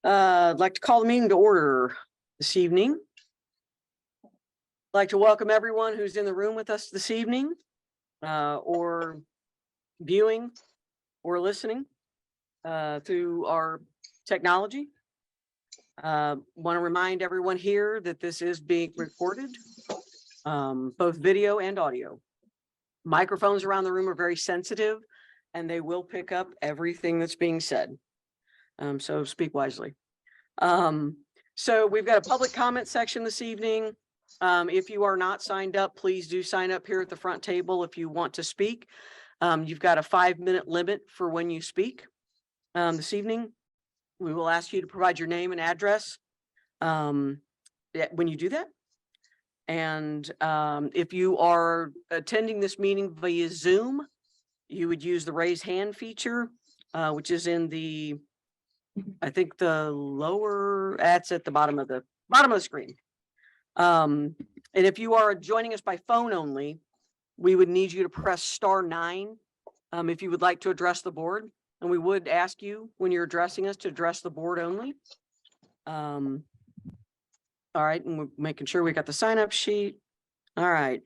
I'd like to call the meeting to order this evening. I'd like to welcome everyone who's in the room with us this evening, or viewing or listening through our technology. Want to remind everyone here that this is being recorded, both video and audio. Microphones around the room are very sensitive and they will pick up everything that's being said. So speak wisely. So we've got a public comment section this evening. If you are not signed up, please do sign up here at the front table if you want to speak. You've got a 5-minute limit for when you speak. This evening, we will ask you to provide your name and address when you do that. And if you are attending this meeting via Zoom, you would use the raise hand feature, which is in the, I think the lower, that's at the bottom of the screen. And if you are joining us by phone only, we would need you to press *9 if you would like to address the board. And we would ask you when you're addressing us to address the board only. All right, and we're making sure we got the sign up sheet. All right.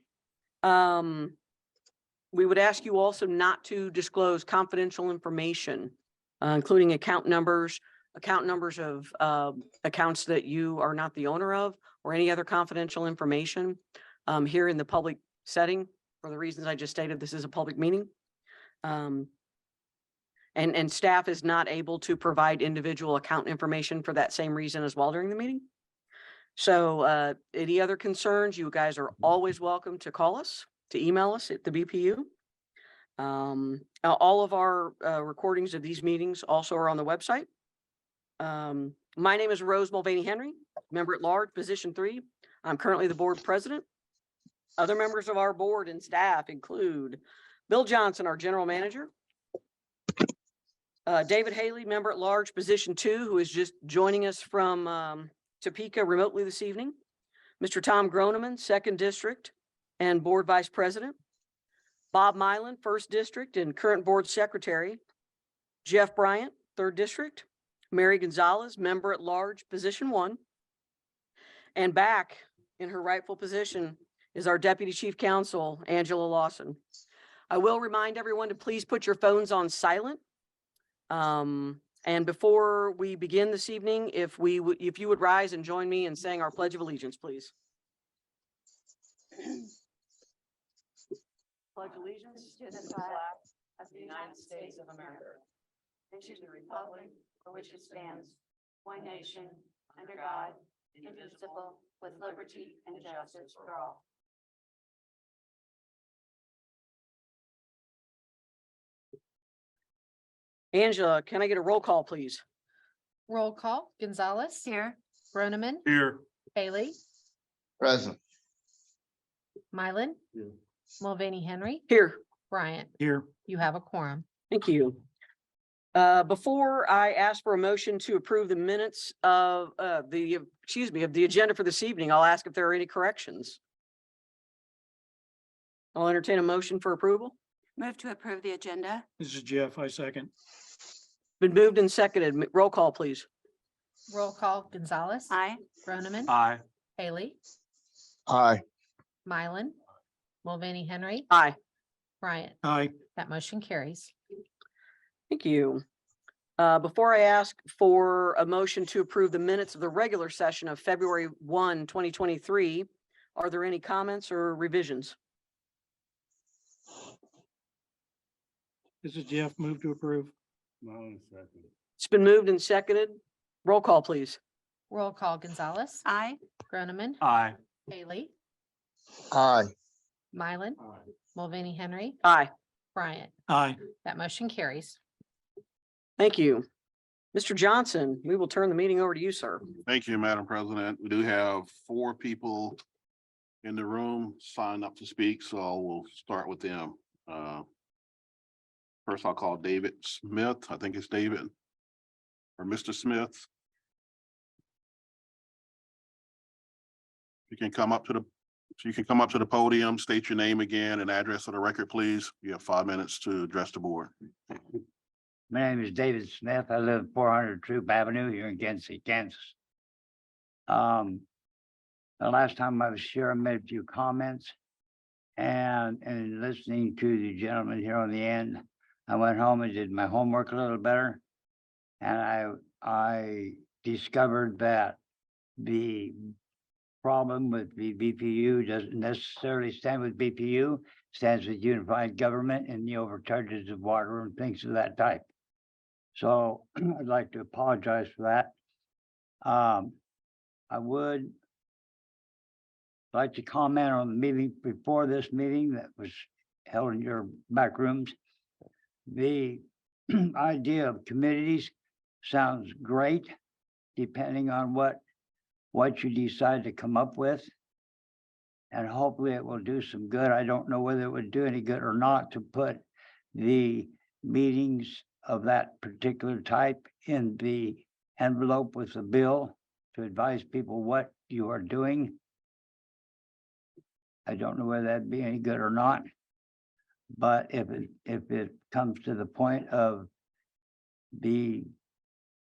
We would ask you also not to disclose confidential information, including account numbers of accounts that you are not the owner of, or any other confidential information here in the public setting. For the reasons I just stated, this is a public meeting. And staff is not able to provide individual account information for that same reason as well during the meeting. So any other concerns, you guys are always welcome to call us, to email us at the BPU. All of our recordings of these meetings also are on the website. My name is Rose Mulvaney Henry, member at large, position 3. I'm currently the board president. Other members of our board and staff include Bill Johnson, our general manager. David Haley, member at large, position 2, who is just joining us from Topeka remotely this evening. Mr. Tom Groneman, 2nd District and Board Vice President. Bob Mylan, 1st District and current Board Secretary. Jeff Bryant, 3rd District. Mary Gonzalez, member at large, position 1. And back in her rightful position is our Deputy Chief Counsel, Angela Lawson. I will remind everyone to please put your phones on silent. And before we begin this evening, if you would rise and join me in saying our Pledge of Allegiance, please. Pledge allegiance to the flag of the United States of America, and to the republic for which it stands, one nation, under God, indivisible, with liberty and justice for all. Angela, can I get a roll call, please? Roll call. Gonzalez. Here. Groneman. Here. Haley. Present. Mylan. Here. Mulvaney Henry. Here. Bryant. Here. You have a quorum. Thank you. Before I ask for a motion to approve the minutes of the agenda for this evening, I'll ask if there are any corrections. I'll entertain a motion for approval. Move to approve the agenda. This is Jeff. I second. Been moved and seconded. Roll call, please. Roll call. Gonzalez. Aye. Groneman. Aye. Haley. Aye. Mylan. Mulvaney Henry. Aye. Bryant. Aye. That motion carries. Thank you. Before I ask for a motion to approve the minutes of the regular session of February 1, 2023, are there any comments or revisions? This is Jeff. Move to approve. It's been moved and seconded. Roll call, please. Roll call. Gonzalez. Aye. Groneman. Aye. Haley. Aye. Mylan. Mulvaney Henry. Aye. Bryant. Aye. That motion carries. Thank you. Mr. Johnson, we will turn the meeting over to you, sir. Thank you, Madam President. We do have 4 people in the room signed up to speak, so we'll start with them. First, I'll call David Smith. I think it's David or Mr. Smith. You can come up to the podium, state your name again and address on the record, please. You have 5 minutes to address the board. My name is David Smith. I live 400 Troop Avenue here in Kansas City, Kansas. The last time I was here, I made a few comments. And listening to the gentleman here on the end, I went home and did my homework a little better. And I discovered that the problem with the BPU doesn't necessarily stand with BPU, stands with unified government and the overcharges of water and things of that type. So I'd like to apologize for that. I would like to comment on the meeting before this meeting that was held in your back rooms. The idea of committees sounds great, depending on what you decide to come up with. And hopefully it will do some good. I don't know whether it would do any good or not to put the meetings of that particular type in the envelope with the bill to advise people what you are doing. I don't know whether that'd be any good or not. But if it comes to the point of the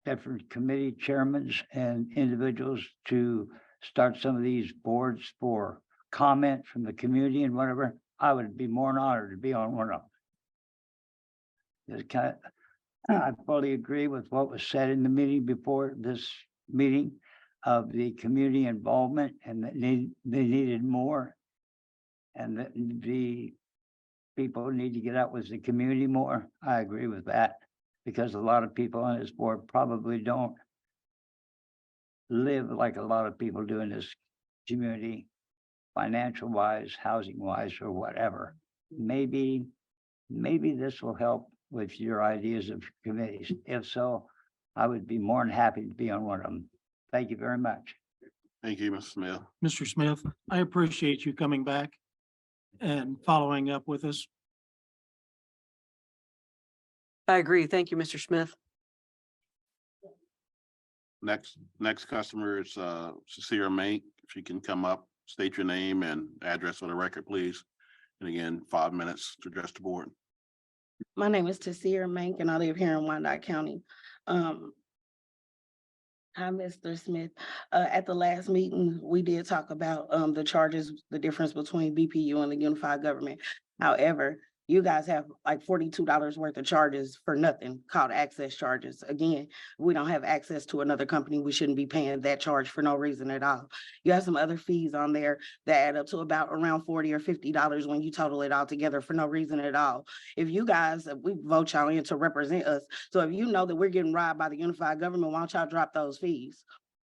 different committee chairmen and individuals to start some of these boards for comment from the community and whatever, I would be more than honored to be on one of them. I fully agree with what was said in the meeting before this meeting of the community involvement, and that they needed more. And that the people need to get out with the community more. I agree with that, because a lot of people on this board probably don't live like a lot of people do in this community, financial wise, housing wise, or whatever. Maybe this will help with your ideas of committees. If so, I would be more than happy to be on one of them. Thank you very much. Thank you, Mr. Smith. Mr. Smith, I appreciate you coming back and following up with us. I agree. Thank you, Mr. Smith. Next customer is Cecilia Mink. If you can come up, state your name and address for the record, please. And again, 5 minutes to address the board. My name is Tasir Mank and I live here in Wyandotte County. Hi, Mr. Smith. At the last meeting, we did talk about the charges, the difference between BPU and the unified government. However, you guys have like $42 worth of charges for nothing called access charges. Again, we don't have access to another company. We shouldn't be paying that charge for no reason at all. You have some other fees on there that add up to about around $40 or $50 when you total it all together for no reason at all. If you guys, we vote y'all in to represent us. So if you know that we're getting robbed by the unified government, why don't y'all drop those fees?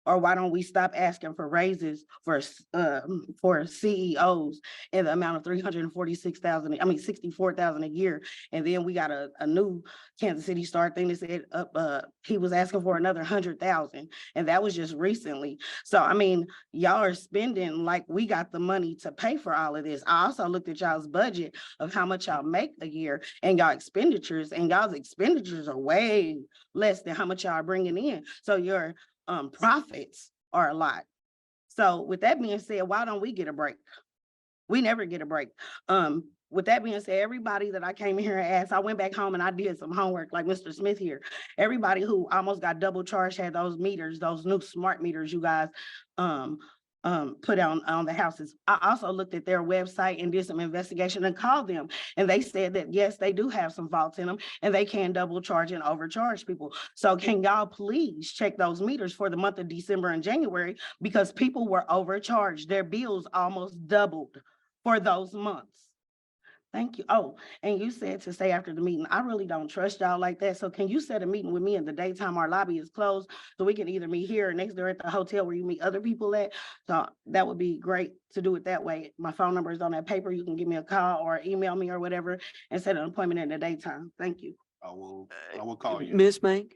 Or why don't we stop asking for raises for CEOs in the amount of $64,000 a year? And then we got a new Kansas City Star thing that said he was asking for another 100,000, and that was just recently. So I mean, y'all are spending like we got the money to pay for all of this. I also looked at y'all's budget of how much y'all make a year and y'all's expenditures are way less than how much y'all are bringing in. So your profits are a lot. So with that being said, why don't we get a break? We never get a break. With that being said, everybody that I came here and asked, I went back home and I did some homework like Mr. Smith here. Everybody who almost got double charged had those meters, those new smart meters you guys put on the houses. I also looked at their website and did some investigation and called them. And they said that, yes, they do have some faults in them and they can double charge and overcharge people. So can y'all please check those meters for the month of December and January, because people were overcharged. Their bills almost doubled for those months. Thank you. Oh, and you said to stay after the meeting. I really don't trust y'all like that. So can you set a meeting with me in the daytime? Our lobby is closed, so we can either meet here or next door at the hotel where you meet other people at. So that would be great to do it that way. My phone number is on that paper. You can give me a call or email me or whatever and set an appointment in the daytime. Thank you. I will call you. Ms. Mank?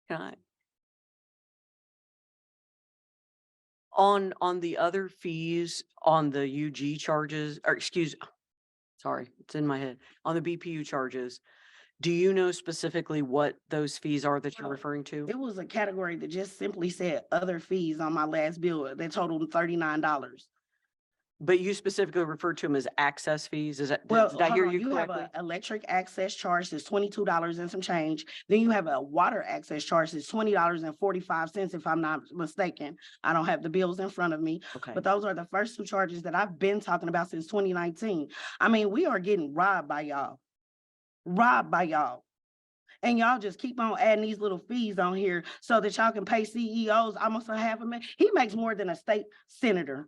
Can I? On the other fees, on the UG charges, or sorry, it's in my head, on the BPU charges, do you know specifically what those fees are that you're referring to? It was a category that just simply said other fees on my last bill that totaled $39. But you specifically referred to them as access fees. Is that, Well, did I hold hear on, you you have correctly? a electric access charge that's $22 and some change. Then you have a water access charge that's $20.45, if I'm not mistaken. I don't have the bills in front of me, Okay. but those are the first two charges that I've been talking about since 2019. I mean, we are getting robbed by y'all. Robbed by y'all. And y'all just keep on adding these little fees on here so that y'all can pay CEOs almost a $500,000. He makes more than a state senator.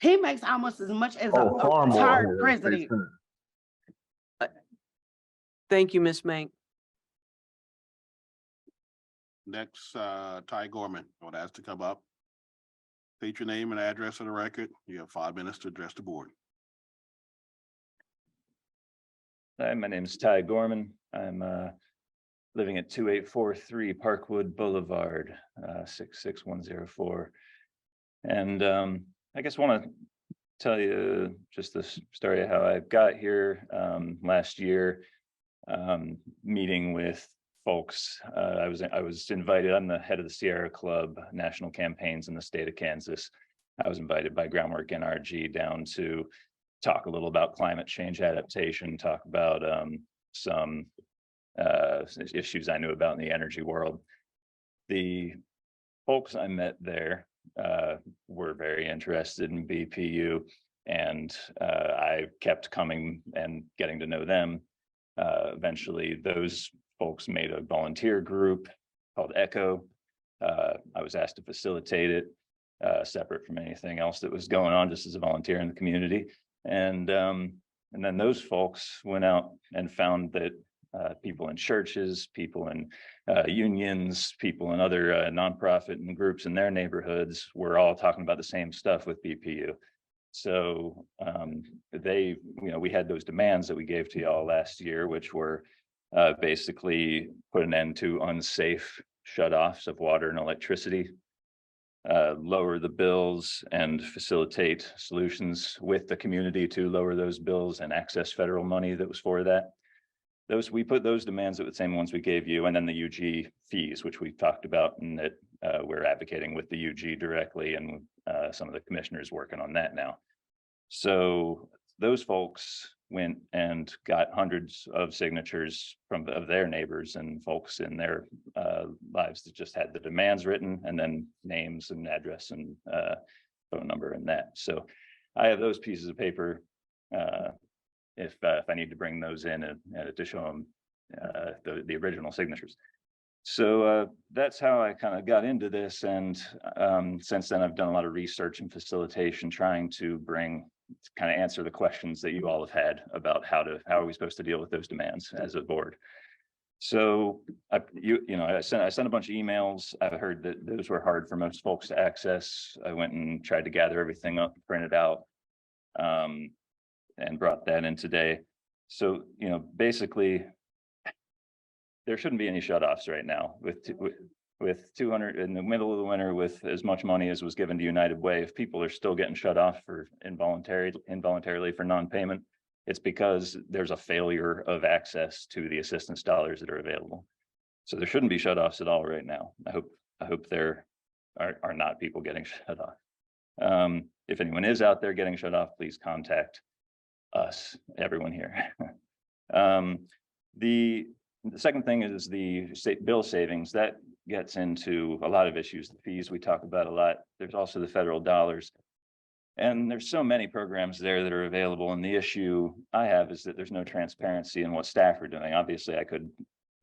He makes almost as much as a Oh, far more retired than a state president. senator. Thank you, Ms. Mank. Next, Ty Gorman, I would ask to come up. State your name and address on the record. You have 5 minutes to address the board. Hi, my name is Ty Gorman. I'm living at 2843 Parkwood Boulevard, 66104. And I guess want to tell you just this story of how I got here last year, meeting with folks. I was invited. I'm the head of the Sierra Club national campaigns in the state of Kansas. I was invited by Groundwork NRG down to talk a little about climate change adaptation, talk about some issues I knew about in the energy world. The folks I met there were very interested in BPU, and I kept coming and getting to know them. Eventually, those folks made a volunteer group called ECHO. I was asked to facilitate it, separate from anything else that was going on, just as a volunteer in the community. And then those folks went out and found that people in churches, people in unions, people in other nonprofit and groups in their neighborhoods were all talking about the same stuff with BPU. So we had those demands that we gave to y'all last year, which were basically put an end to unsafe shutoffs of water and electricity, lower the bills and facilitate solutions with the community to lower those bills and access federal money that was for that. We put those demands at the same ones we gave you, and then the UG fees, which we talked about, and that we're advocating with the UG directly, and some of the commissioners working on that now. So those folks went and got hundreds of signatures of their neighbors and folks in their lives that just had the demands written, and then names and address and phone number and that. So I have those pieces of paper if I need to bring those in and to show them the original signatures. So that's how I kind of got into this, and since then I've done a lot of research and facilitation, trying to kind of answer the questions that you all have had about how are we supposed to deal with those demands as a board. So I sent a bunch of emails. I heard that those were hard for most folks to access. I went and tried to gather everything up, print it out, and brought that in today. So basically, there shouldn't be any shutoffs right now with 200 in the middle of the winter, with as much money as was given to United Way. If people are still getting shut off for involuntarily for non-payment, it's because there's a failure of access to the assistance dollars that are available. So there shouldn't be shutoffs at all right now. I hope there are not people getting shut off. If anyone is out there getting shut off, please contact us, everyone here. The second thing is the bill savings. That gets into a lot of issues. The fees we talk about a lot. There's also the federal dollars. And there's so many programs there that are available. And the issue I have is that there's no transparency in what staff are doing. Obviously,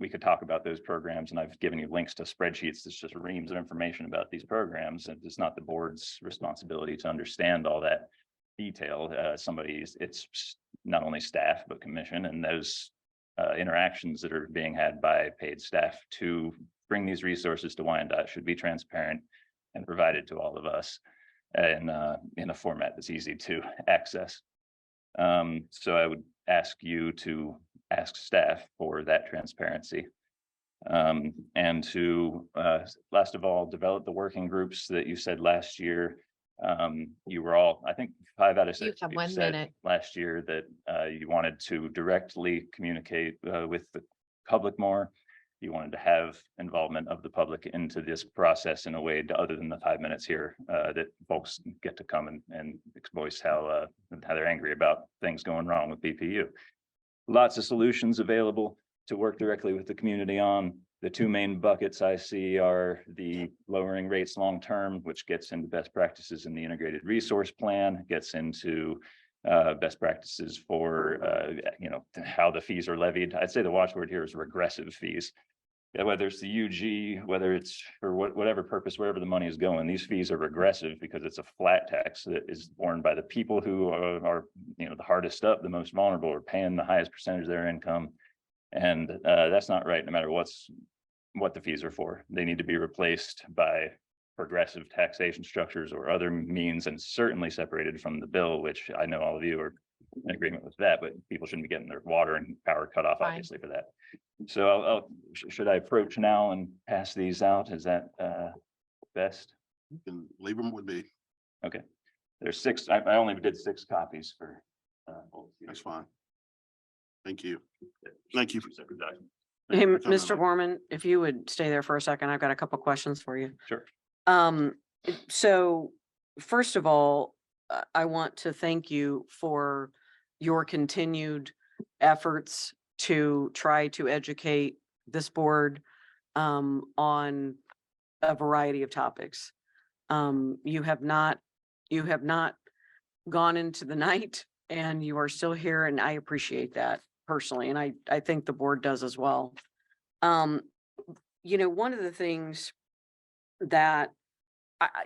we could talk about those programs, and I've given you links to spreadsheets. That's just reams of information about these programs. And it's not the board's responsibility to understand all that detail. It's not only staff, but commission, and those interactions that are being had by paid staff to bring these resources to Wyandotte should be transparent and provided to all of us in a format that's easy to access. So I would ask you to ask staff for that transparency, and to last of all, develop the working groups that you said last year. You were all, I think 5 out of 6 You have you 1 said minute. last year that you wanted to directly communicate with the public more. you wanted to have involvement of the public into this process in a way other than the 5 minutes here, that folks get to come and voice how they're angry about things going wrong with BPU. Lots of solutions available to work directly with the community on. The two main buckets I see are the lowering rates long-term, which gets into best practices in the integrated resource plan, gets into best practices for, how the fees are levied. I'd say the watchword here is regressive fees. Yeah, whether it's the UG, whether it's for whatever purpose, wherever the money is going, these fees are regressive because it's a flat tax that is borne by the people who are the hardest up, the most vulnerable, are paying the highest percentage of their income. And that's not right, no matter what the fees are for. They need to be replaced by progressive taxation structures or other means, and certainly separated from the bill, which I know all of you are in agreement with that, but people shouldn't be getting their water and power cut off, Fine. obviously, for that. So should I approach now and pass these out? Is that best? You can leave them with me. Okay, there's 6. I only did 6 copies for. That's fine. Thank you. Thank you. Hey, for coming Mr. on. Gorman, if you would stay there for a second, I've got a couple questions for you. Sure. So first of all, I want to thank you for your continued efforts to try to educate this board on a variety of topics. You have not gone into the night, and you are still here, and I appreciate that personally, and I think the board does as well. One of the things that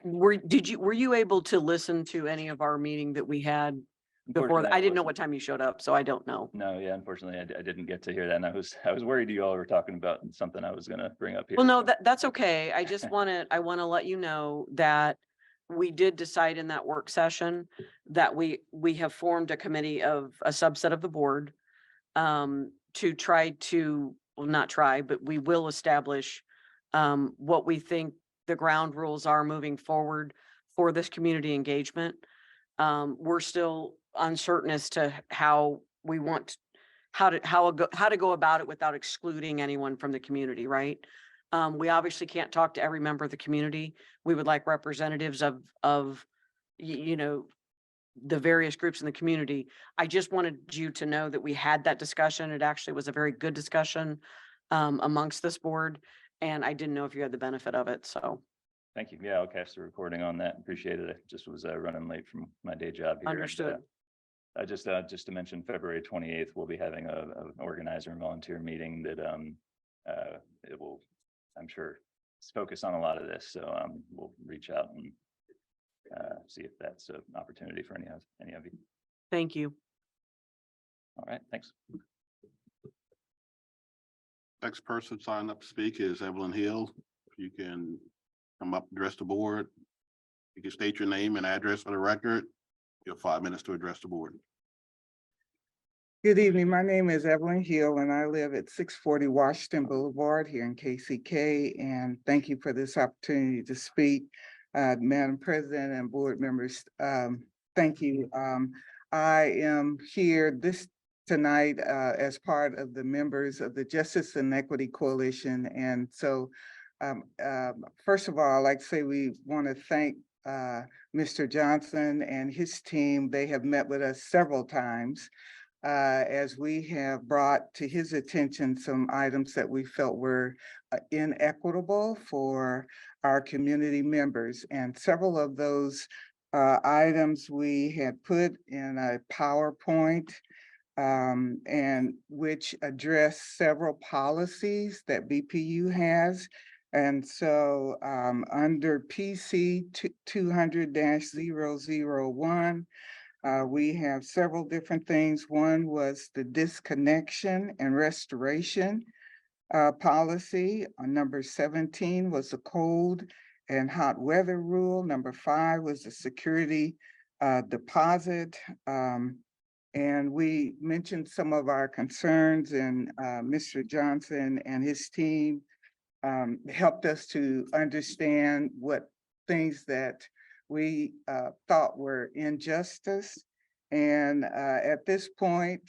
were you able to listen to any of our meeting that we had before? Unfortunately, I didn't know wasn't. what time you showed up, so I don't know. No, yeah, unfortunately, I didn't get to hear that, and I was worried you all were talking about something I was gonna bring up here. Well, no, so- that's okay. I just I want to let you know that we did decide in that work session that we have formed a committee of a subset of the board to try to, well, not try, but we will establish what we think the ground rules are moving forward for this community engagement. We're still uncertain as to how we want, how to go about it without excluding anyone from the community, right? We obviously can't talk to every member of the community. We would like representatives of the various groups in the community. I just wanted you to know that we had that discussion. It actually was a very good discussion amongst this board, and I didn't know if you had the benefit of it, so. Thank you. Yeah, I'll catch the recording on that. Appreciate it. I just was running late from my day job here. and, Understood. I just to mention February 28th, we'll be having an organizer and volunteer meeting that it will, I'm sure, focus on a lot of this. So we'll reach out and see if that's an opportunity for any of you. Thank you. All right, thanks. Next person signed up to speak is Evelyn Hill. If you can come up, address the board. You can state your name and address for the record. You have 5 minutes to address the board. Good evening. My name is Evelyn Hill, and I live at 640 Washington Boulevard here in KCK. And thank you for this opportunity to speak. Madam President and board members, thank you. I am here tonight as part of the members of the Justice and Equity Coalition. And so first of all, I'd like to say we want to thank Mr. Johnson and his team. They have met with us several times as we have brought to his attention some items that we felt were inequitable for our community members. And several of those items we had put in a PowerPoint and which address several policies that BPU has. And so under PC 200-001, we have several different things. One was the disconnection and restoration policy. Number 17 was the cold and hot weather rule. Number 5 was the security deposit. And we mentioned some of our concerns, and Mr. Johnson and his team helped us to understand what things that we thought were injustice. And at this point,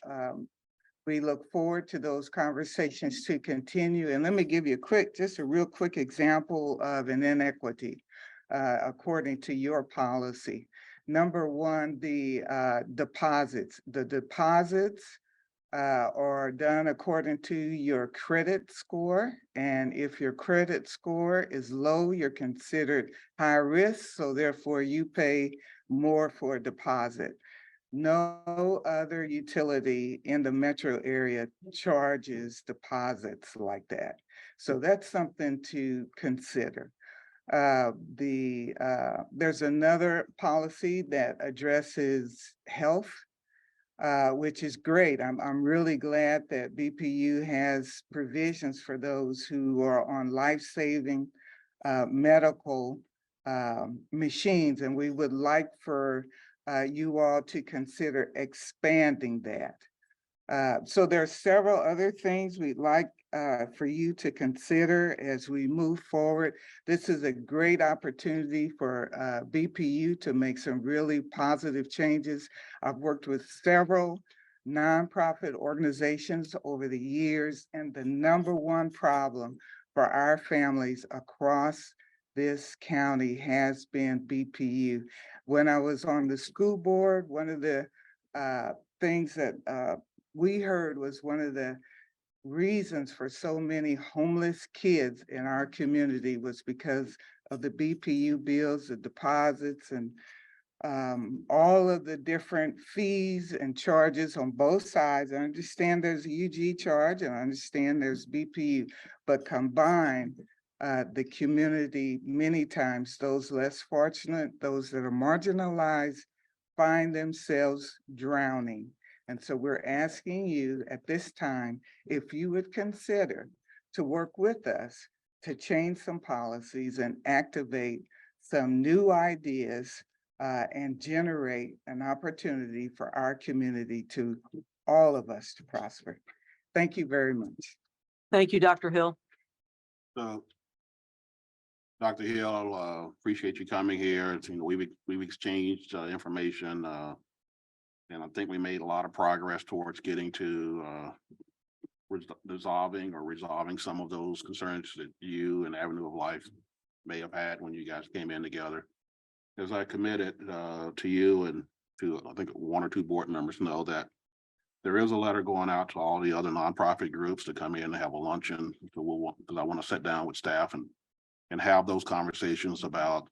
We look forward to those conversations to continue. And let me give you just a real quick example of an inequity according to your policy. Number one, the deposits. The deposits are done according to your credit score. And if your credit score is low, you're considered high risk. So therefore you pay more for a deposit. No other utility in the metro area charges deposits like that. So that's something to consider. There's another policy that addresses health, which is great. I'm really glad that BPU has provisions for those who are on life-saving medical machines, and we would like for you all to consider expanding that. So there are several other things we'd like for you to consider as we move forward. This is a great opportunity for BPU to make some really positive changes. I've worked with several nonprofit organizations over the years, and the number one problem for our families across this county has been BPU. When I was on the school board, one of the things that we heard was one of the reasons for so many homeless kids in our community was because of the BPU bills, the deposits, and all of the different fees and charges on both sides. I understand there's a UG charge and I understand there's BPU, but combined, the community, many times those less fortunate, those that are marginalized, find themselves drowning. And so we're asking you at this time, if you would consider to work with us to change some policies and activate some new ideas and generate an opportunity for our community to all of us to prosper. Thank you very much. Thank you, Dr. Hill. So, Dr. Hill, appreciate you coming here. It's, we've exchanged information, and I think we made a lot of progress towards getting to resolving some of those concerns that you and Avenue of Life may have had when you guys came in together. As I committed to you and to, I think, one or two board members know that there is a letter going out to all the other nonprofit groups to come in and have a luncheon. So because I want to sit down with staff and have those conversations about,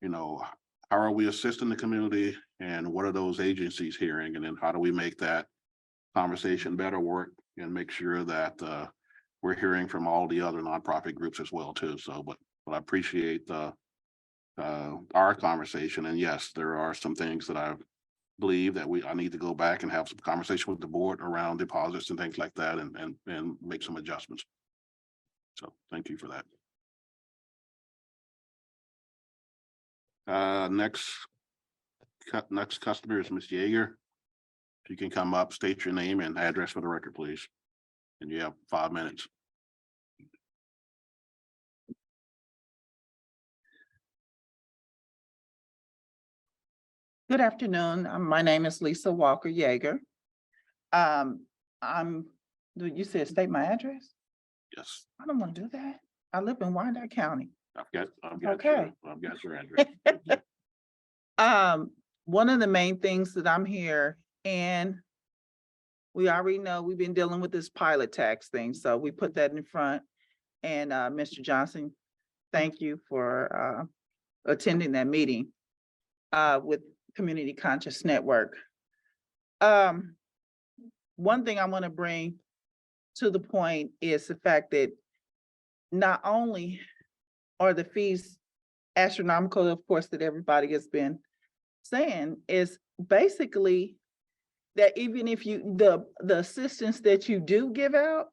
how are we assisting the community and what are those agencies hearing? And then how do we make that conversation better work and make sure that we're hearing from all the other nonprofit groups as well too. So, but I appreciate our conversation. And yes, there are some things that I believe that I need to go back and have some conversation with the board around deposits and things like that and make some adjustments. So thank you for that. Next customer is Ms. Yeager. If you can come up, state your name and address for the record, please. And you have 5 minutes. Good afternoon. My name is Lisa Walker Yeager. You said state my address? Yes, I don't want to do that. I live in Wyandotte County. I've got Okay. your address. One of the main things that I'm here, and we already know we've been dealing with this pilot tax thing, so we put that in front. And Mr. Johnson, thank you for attending that meeting with Community Conscious Network. One thing I want to bring to the point is the fact that not only are the fees astronomical, of course, that everybody has been saying, is basically that even if the assistance that you do give out,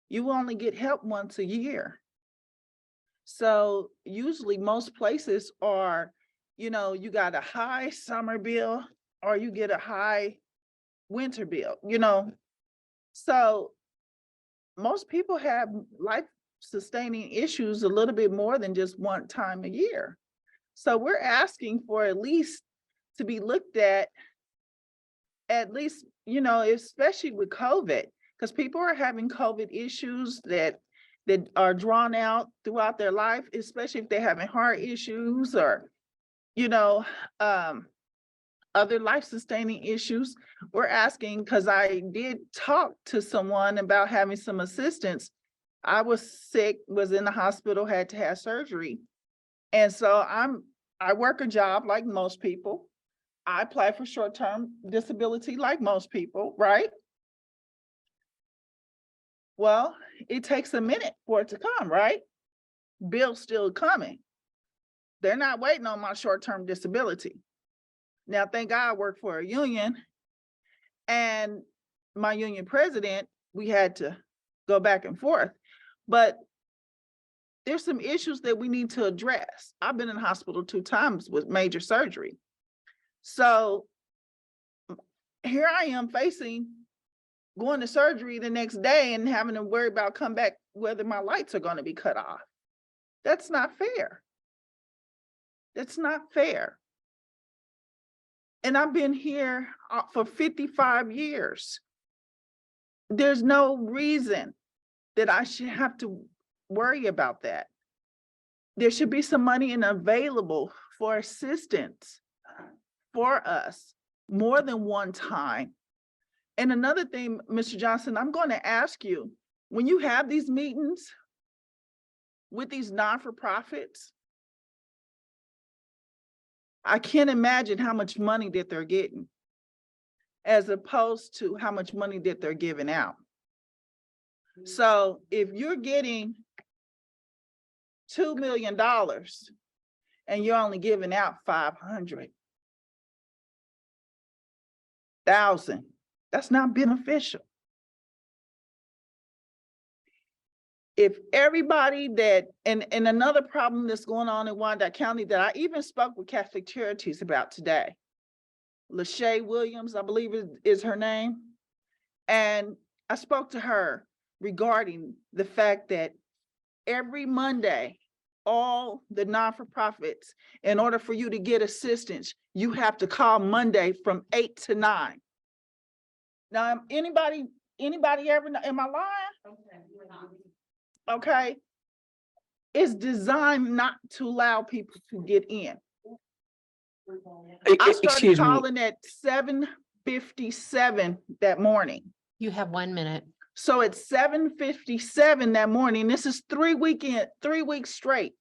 you only get help once a year. So usually most places are, you got a high summer bill or you get a high winter bill, So most people have life-sustaining issues a little bit more than just one time a year. So we're asking for at least to be looked at at least, you know, especially with COVID, because people are having COVID issues that are drawn out throughout their life, especially if they're having heart issues or, you know, other life sustaining issues. We're asking, because I did talk to someone about having some assistance. I was sick, was in the hospital, had to have surgery. And so I work a job like most people. I apply for short-term disability like most people, right? Well, it takes a minute for it to come, right? Bill's still coming. They're not waiting on my short-term disability. Now, thank God I work for a union, and my union president, we had to go back and forth. But there's some issues that we need to address. I've been in the hospital 2 times with major surgery. So here I am facing going to surgery the next day and having to worry about come back whether my lights are going to be cut off. That's not fair. That's not fair. And I've been here for 55 years. There's no reason that I should have to worry about that. There should be some money available for assistance for us more than one time. And another thing, Mr. Johnson, I'm going to ask you, when you have these meetings with these non-for-profits, I can't imagine how much money that they're getting as opposed to how much money that they're giving out. So if you're getting $2 million and you're only giving out 500,000, that's not beneficial. If everybody that, and another problem that's going on in Wyandotte County that I even spoke with Catholic Charities about today, Lachey Williams, I believe is her name. And I spoke to her regarding the fact that every Monday, all the non-for-profits, in order for you to get assistance, you have to call Monday from 8 to 9. Now, anybody ever, am I lying? Okay. It's designed not to allow people to get in. I started Excuse me, calling at 7:57 that morning. You have 1 minute. So at 7:57 that morning, this is 3 weeks straight.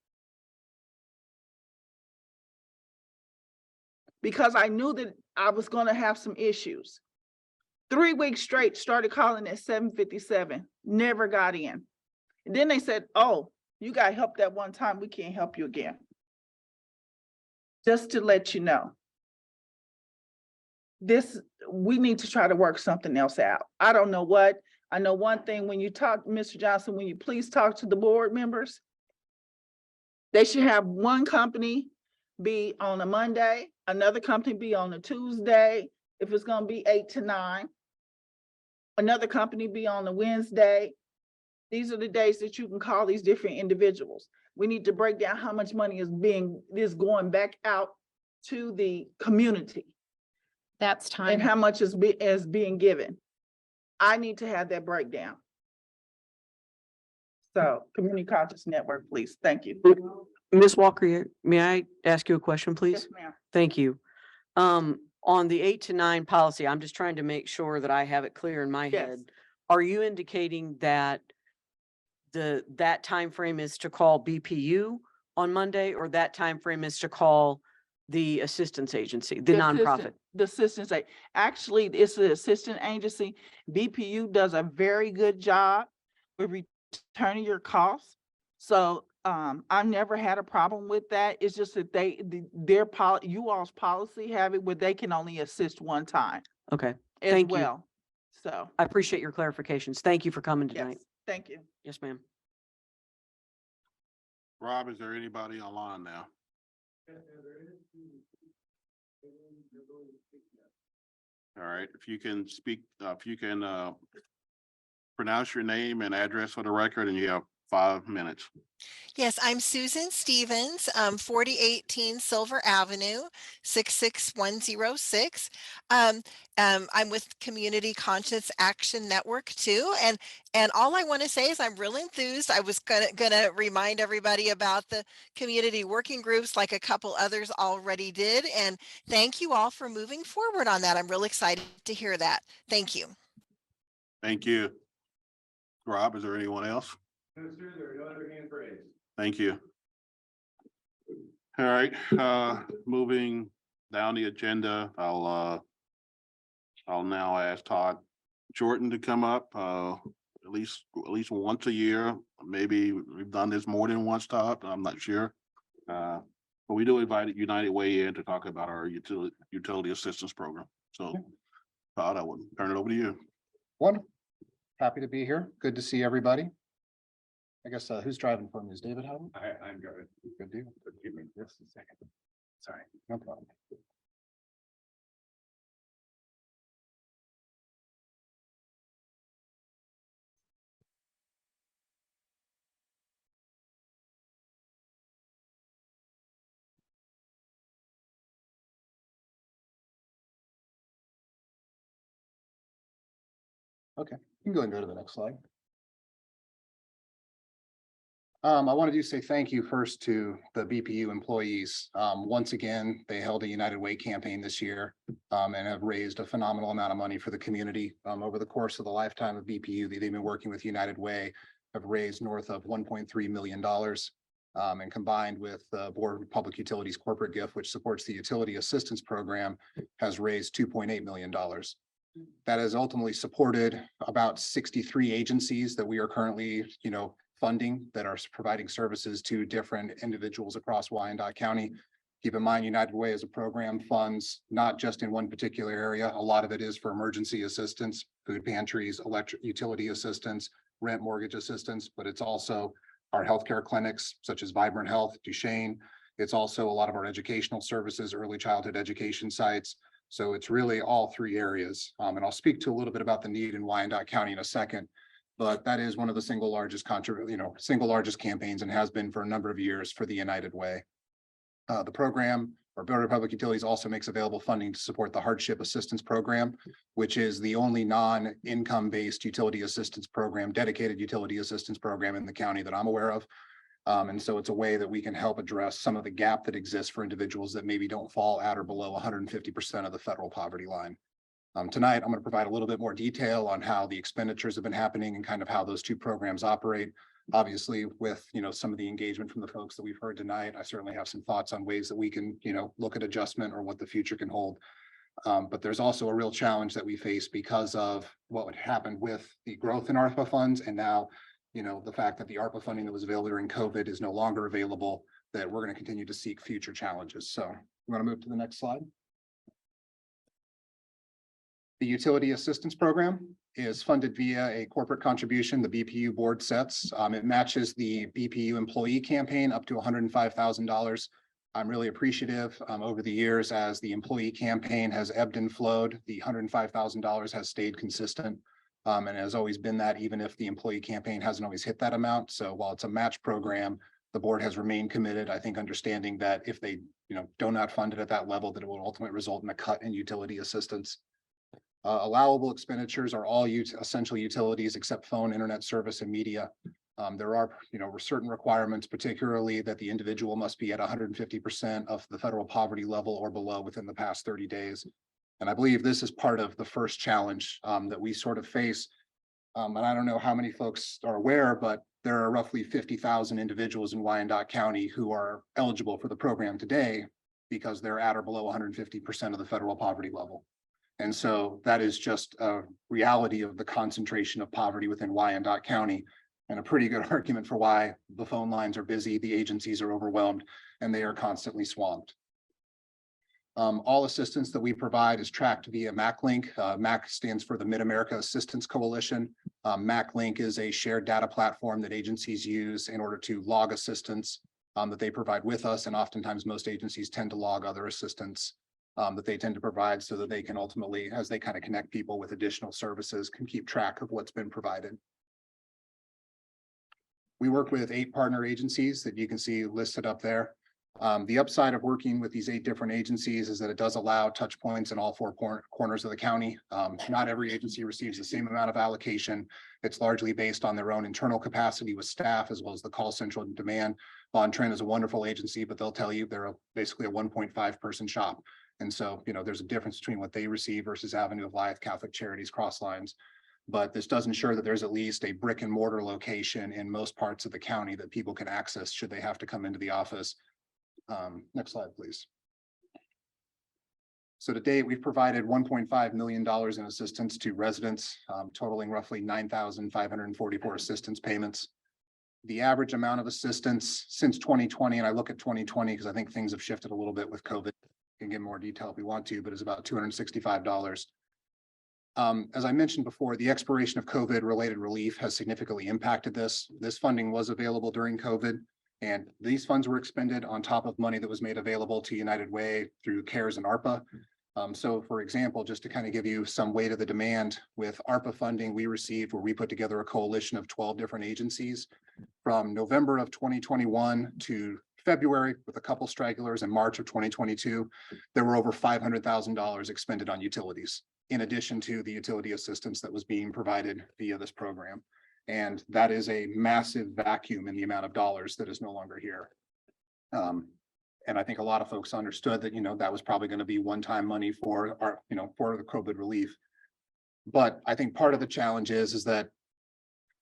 Because I knew that I was going to have some issues. 3 weeks straight, started calling at 7:57, never got in. And then they said, oh, you got help that one time, we can't help you again. Just to let you know. We need to try to work something else out. I don't know what. I know one thing, when you talk, Mr. Johnson, when you please talk to the board members, they should have one company be on a Monday, another company be on a Tuesday, if it's gonna be 8 to 9. Another company be on a Wednesday. These are the days that you can call these different individuals. We need to break down how much money is going back out to the community That's time. and how much is being given. I need to have that breakdown. So, Community Conscious Network, please. Thank you. Ms. Walker, may I ask you a question, please? Yes, ma'am. Thank you. On the 8 to 9 policy, I'm just trying to make sure that I have it clear in my Yes. head. Are you indicating that that time frame is to call BPU on Monday, or that time frame is to call the assistance agency, the nonprofit? The assistance, actually, it's the assistant agency. BPU does a very good job with returning your calls. So I've never had a problem with that. It's just that you all's policy have it where they can only assist one time Okay, as Thank you. well. So, I appreciate your clarifications. Thank you for coming yes, tonight. thank you. Yes, ma'am. Rob, is there anybody online now? All right, if you can speak, if you can pronounce your name and address for the record, and you have 5 minutes. Yes, I'm Susan Stevens, 4018 Silver Avenue, 66106. I'm with Community Conscious Action Network too. And all I want to say is I'm really enthused. I was gonna remind everybody about the community working groups like a couple others already did. And thank you all for moving forward on that. I'm really excited to hear that. Thank you. Thank you. Rob, is there anyone else? No, sir, there are no other hands raised. Thank you. All right, moving down the agenda, I'll now ask Todd Jordan to come up, at least once a year. Maybe we've done this more than once, Todd, I'm not sure. But we do invite United Way in to talk about our utility assistance program. So Todd, I would turn it over to you. Wonderful. Happy to be here. Good to see everybody. I guess, who's driving for me? Is David Howard? I'm good. Good deal. Give me just a second. Sorry, no problem. Okay, you can go and go to the next slide. I wanted to say thank you first to the BPU employees. Once again, they held a United Way campaign this year and have raised a phenomenal amount of money for the community. Over the course of the lifetime of BPU, they've been working with United Way, have raised north of $1.3 million. And combined with the Board of Public Utilities corporate gift, which supports the utility assistance program, has raised $2.8 million. That has ultimately supported about 63 agencies that we are currently, funding, that are providing services to different individuals across Wyandotte County. Keep in mind, United Way as a program funds not just in one particular area. A lot of it is for emergency assistance, food pantries, electric utility assistance, rent mortgage assistance, but it's also our healthcare clinics such as Vibrant Health, Duchesne. It's also a lot of our educational services, early childhood education sites. So it's really all three areas. And I'll speak to a little bit about the need in Wyandotte County in a second. But that is one of the single largest campaigns and has been for a number of years for the United Way. The program, or Board of Public Utilities, also makes available funding to support the Hardship Assistance Program, which is the only non-income based utility assistance program, dedicated utility assistance program in the county that I'm aware of. And so it's a way that we can help address some of the gap that exists for individuals that maybe don't fall at or below 150% of the federal poverty line. Tonight, I'm going to provide a little bit more detail on how the expenditures have been happening and kind of how those two programs operate. Obviously, with some of the engagement from the folks that we've heard tonight, I certainly have some thoughts on ways that we can look at adjustment or what the future can hold. But there's also a real challenge that we face because of what would happen with the growth in ARPA funds, and now the fact that the ARPA funding that was available during COVID is no longer available. That we're going to continue to seek future challenges. So we want to move to the next slide. The Utility Assistance Program is funded via a corporate contribution the BPU board sets. It matches the BPU employee campaign up to $105,000. I'm really appreciative over the years as the employee campaign has ebbed and flowed. The $105,000 has stayed consistent and has always been that, even if the employee campaign hasn't always hit that amount. So while it's a match program, the board has remained committed, I think, understanding that if they do not fund it at that level, that it will ultimately result in a cut in utility assistance. Allowable expenditures are all essential utilities except phone, internet service, and media. There are, certain requirements, particularly that the individual must be at 150% of the federal poverty level or below within the past 30 days. And I believe this is part of the first challenge that we sort of face. And I don't know how many folks are aware, but there are roughly 50,000 individuals in Wyandotte County who are eligible for the program today because they're at or below 150% of the federal poverty level. And so that is just a reality of the concentration of poverty within Wyandotte County, and a pretty good argument for why the phone lines are busy, the agencies are overwhelmed, and they are constantly swamped. All assistance that we provide is tracked via MacLink. MAC stands for the Mid-America Assistance Coalition. MacLink is a shared data platform that agencies use in order to log assistance that they provide with us, and oftentimes most agencies tend to log other assistance that they tend to provide so that they can ultimately, as they kind of connect people with additional services, can keep track of what's been provided. We work with 8 partner agencies that you can see listed up there. The upside of working with these 8 different agencies is that it does allow touch points in all 4 corners of the county. Not every agency receives the same amount of allocation. It's largely based on their own internal capacity with staff as well as the call central demand. Von Trent is a wonderful agency, but they'll tell you they're basically a 1.5 person shop. And so, there's a difference between what they receive versus Avenue of Life, Catholic Charities, Cross Lines. But this does ensure that there's at least a brick and mortar location in most parts of the county that people can access should they have to come into the office. Next slide, please. So to date, we've provided $1.5 million in assistance to residents, totaling roughly 9,544 assistance payments. The average amount of assistance since 2020, and I look at 2020 because I think things have shifted a little bit with COVID. We can get more detail if we want to, but it's about $265. As I mentioned before, the expiration of COVID-related relief has significantly impacted this. This funding was available during COVID, and these funds were expended on top of money that was made available to United Way through CARES and ARPA. So for example, just to kind of give you some weight of the demand, with ARPA funding we received, where we put together a coalition of 12 different agencies from November of 2021 to February, with a couple stragglers in March of 2022, there were over $500,000 expended on utilities, in addition to the utility assistance that was being provided via this program. And that is a massive vacuum in the amount of dollars that is no longer here. And I think a lot of folks understood that, that was probably going to be one-time money for our, for the COVID relief. But I think part of the challenge is that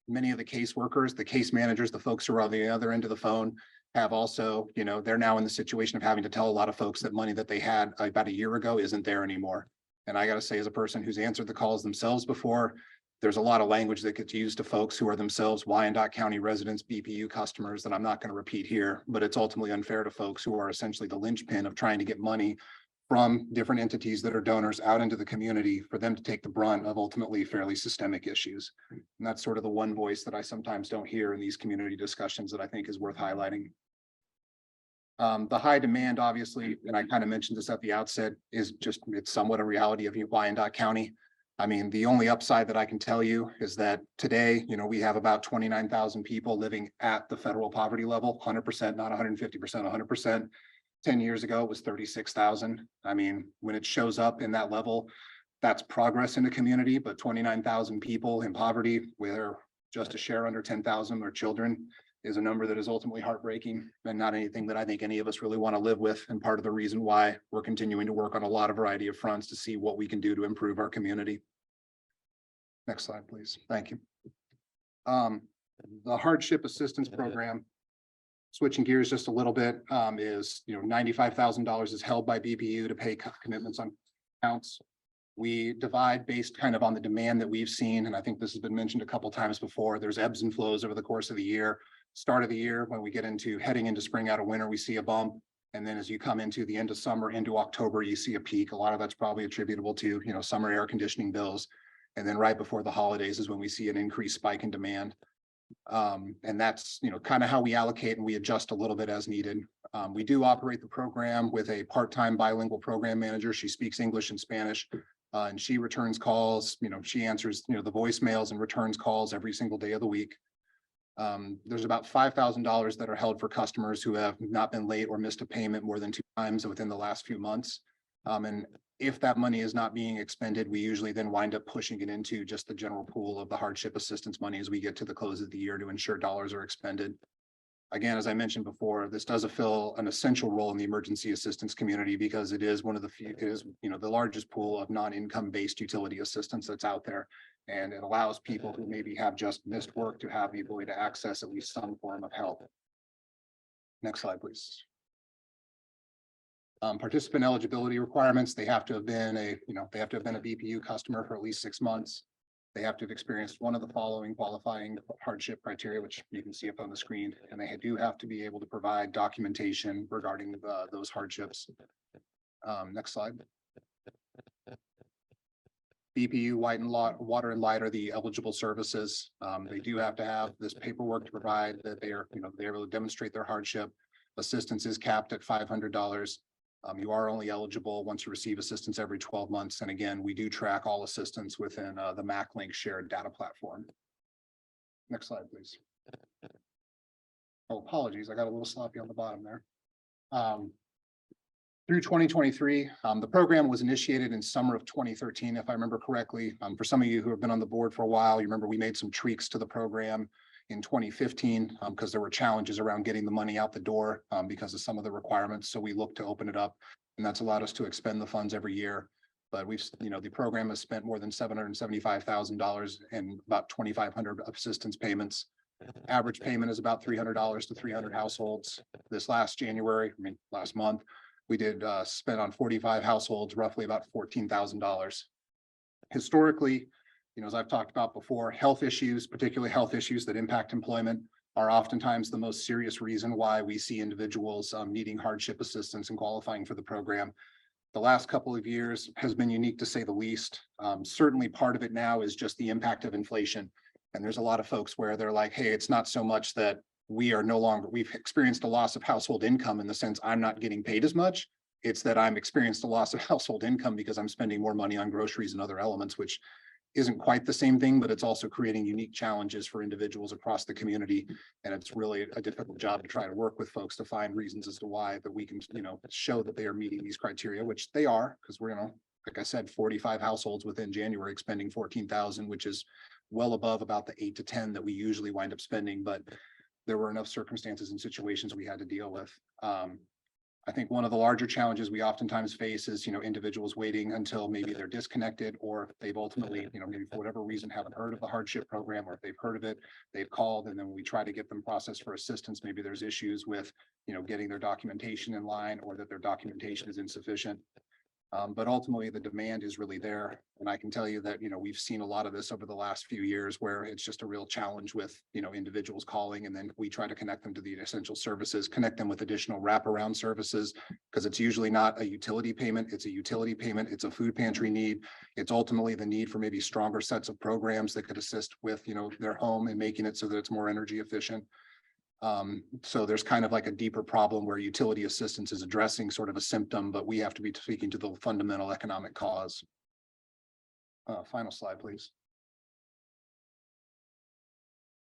many of the caseworkers, the case managers, the folks who are on the other end of the phone have also, they're now in the situation of having to tell a lot of folks that money that they had about a year ago isn't there anymore. And I got to say, as a person who's answered the calls themselves before, there's a lot of language that gets used to folks who are themselves Wyandotte County residents, BPU customers, that I'm not going to repeat here, but it's ultimately unfair to folks who are essentially the linchpin of trying to get money from different entities that are donors out into the community for them to take the brunt of ultimately fairly systemic issues. And that's sort of the one voice that I sometimes don't hear in these community discussions that I think is worth highlighting. The high demand, obviously, and I kind of mentioned this at the outset, is just, it's somewhat a reality of Wyandotte County. I mean, the only upside that I can tell you is that today, we have about 29,000 people living at the federal poverty level, 100%, not 150%, 100%. 10 years ago, it was 36,000. I mean, when it shows up in that level, that's progress in the community, but 29,000 people in poverty, where just a share under 10,000 are children, is a number that is ultimately heartbreaking and not anything that I think any of us really want to live with. And part of the reason why we're continuing to work on a lot of variety of fronts to see what we can do to improve our community. Next slide, please. Thank you. The hardship assistance program, switching gears just a little bit, is, $95,000 is held by BPU to pay commitments on accounts. We divide based kind of on the demand that we've seen. And I think this has been mentioned a couple times before. There's ebbs and flows over the course of the year. Start of the year, when we get into heading into spring out of winter, we see a bump. And then as you come into the end of summer, into October, you see a peak. A lot of that's probably attributable to, summer air conditioning bills. And then right before the holidays is when we see an increased spike in demand. And that's, kind of how we allocate and we adjust a little bit as needed. We do operate the program with a part-time bilingual program manager. She speaks English and Spanish, and she returns calls. She answers, the voicemails and returns calls every single day of the week. There's about $5,000 that are held for customers who have not been late or missed a payment more than 2 times within the last few months. And if that money is not being expended, we usually then wind up pushing it into just the general pool of the hardship assistance money as we get to the close of the year to ensure dollars are expended. Again, as I mentioned before, this does fill an essential role in the emergency assistance community because it is one of the few, it is, the largest pool of non-income based utility assistance that's out there. And it allows people who maybe have just missed work to have the ability to access at least some form of help. Next slide, please. Participant eligibility requirements, they have to have been a BPU customer for at least 6 months. They have to have experienced one of the following qualifying hardship criteria, which you can see up on the screen, and they do have to be able to provide documentation regarding those hardships. Next slide. BPU, water and light are the eligible services. They do have to have this paperwork to provide that they are, they're able to demonstrate their hardship. Assistance is capped at $500. You are only eligible once you receive assistance every 12 months. And again, we do track all assistance within the MacLink shared data platform. Next slide, please. Oh, apologies, I got a little sloppy on the bottom there. Through 2023, the program was initiated in summer of 2013, if I remember correctly. For some of you who have been on the board for a while, you remember we made some tweaks to the program in 2015 because there were challenges around getting the money out the door because of some of the requirements. So we looked to open it up, and that's allowed us to expend the funds every year. But we've, the program has spent more than $775,000 and about 2,500 assistance payments. Average payment is about $300 to 300 households. This last last month, we did spend on 45 households, roughly about $14,000. Historically, as I've talked about before, health issues, particularly health issues that impact employment, are oftentimes the most serious reason why we see individuals needing hardship assistance and qualifying for the program. The last couple of years has been unique to say the least. Certainly part of it now is just the impact of inflation. And there's a lot of folks where they're like, hey, it's not so much that we've experienced a loss of household income in the sense I'm not getting paid as much. It's that I'm experienced a loss of household income because I'm spending more money on groceries and other elements, which isn't quite the same thing, but it's also creating unique challenges for individuals across the community. And it's really a difficult job to try to work with folks to find reasons as to why that we can, show that they are meeting these criteria, which they are, because we're, like I said, 45 households within January expending 14,000, which is well above about the 8 to 10 that we usually wind up spending, but there were enough circumstances and situations we had to deal with. I think one of the larger challenges we oftentimes face is, individuals waiting until maybe they're disconnected, or if they've ultimately, maybe for whatever reason haven't heard of the hardship program, or if they've heard of it, they've called, and then we try to get them processed for assistance. Maybe there's issues with, getting their documentation in line, or that their documentation is insufficient. But ultimately the demand is really there. And I can tell you that, we've seen a lot of this over the last few years where it's just a real challenge with, individuals calling, and then we try to connect them to the essential services, connect them with additional wraparound services, because it's usually not a utility payment. It's a utility payment. It's a food pantry need. It's ultimately the need for maybe stronger sets of programs that could assist with, their home and making it so that it's more energy efficient. So there's kind of like a deeper problem where utility assistance is addressing sort of a symptom, but we have to be speaking to the fundamental economic cause. Final slide, please.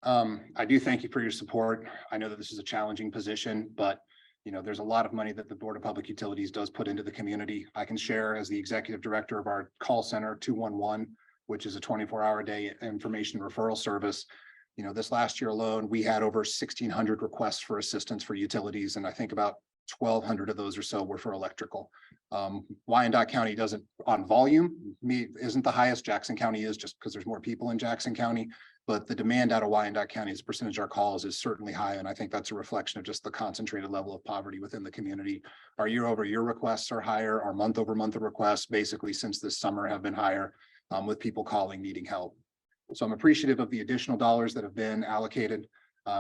I do thank you for your support. I know that this is a challenging position, but there's a lot of money that the Board of Public Utilities does put into the community. I can share as the executive director of our call center 211, which is a 24-hour-a-day information referral service. This last year alone, we had over 1,600 requests for assistance for utilities, and I think about 1,200 of those or so were for electrical. Wyandotte County doesn't, on volume, isn't the highest. Jackson County is, just because there's more people in Jackson County, but the demand out of Wyandotte County as a percentage of our calls is certainly high, and I think that's a reflection of just the concentrated level of poverty within the community. Our year-over-year requests are higher. Our month-over-month requests, basically since this summer, have been higher, with people calling needing help. So I'm appreciative of the additional dollars that have been allocated.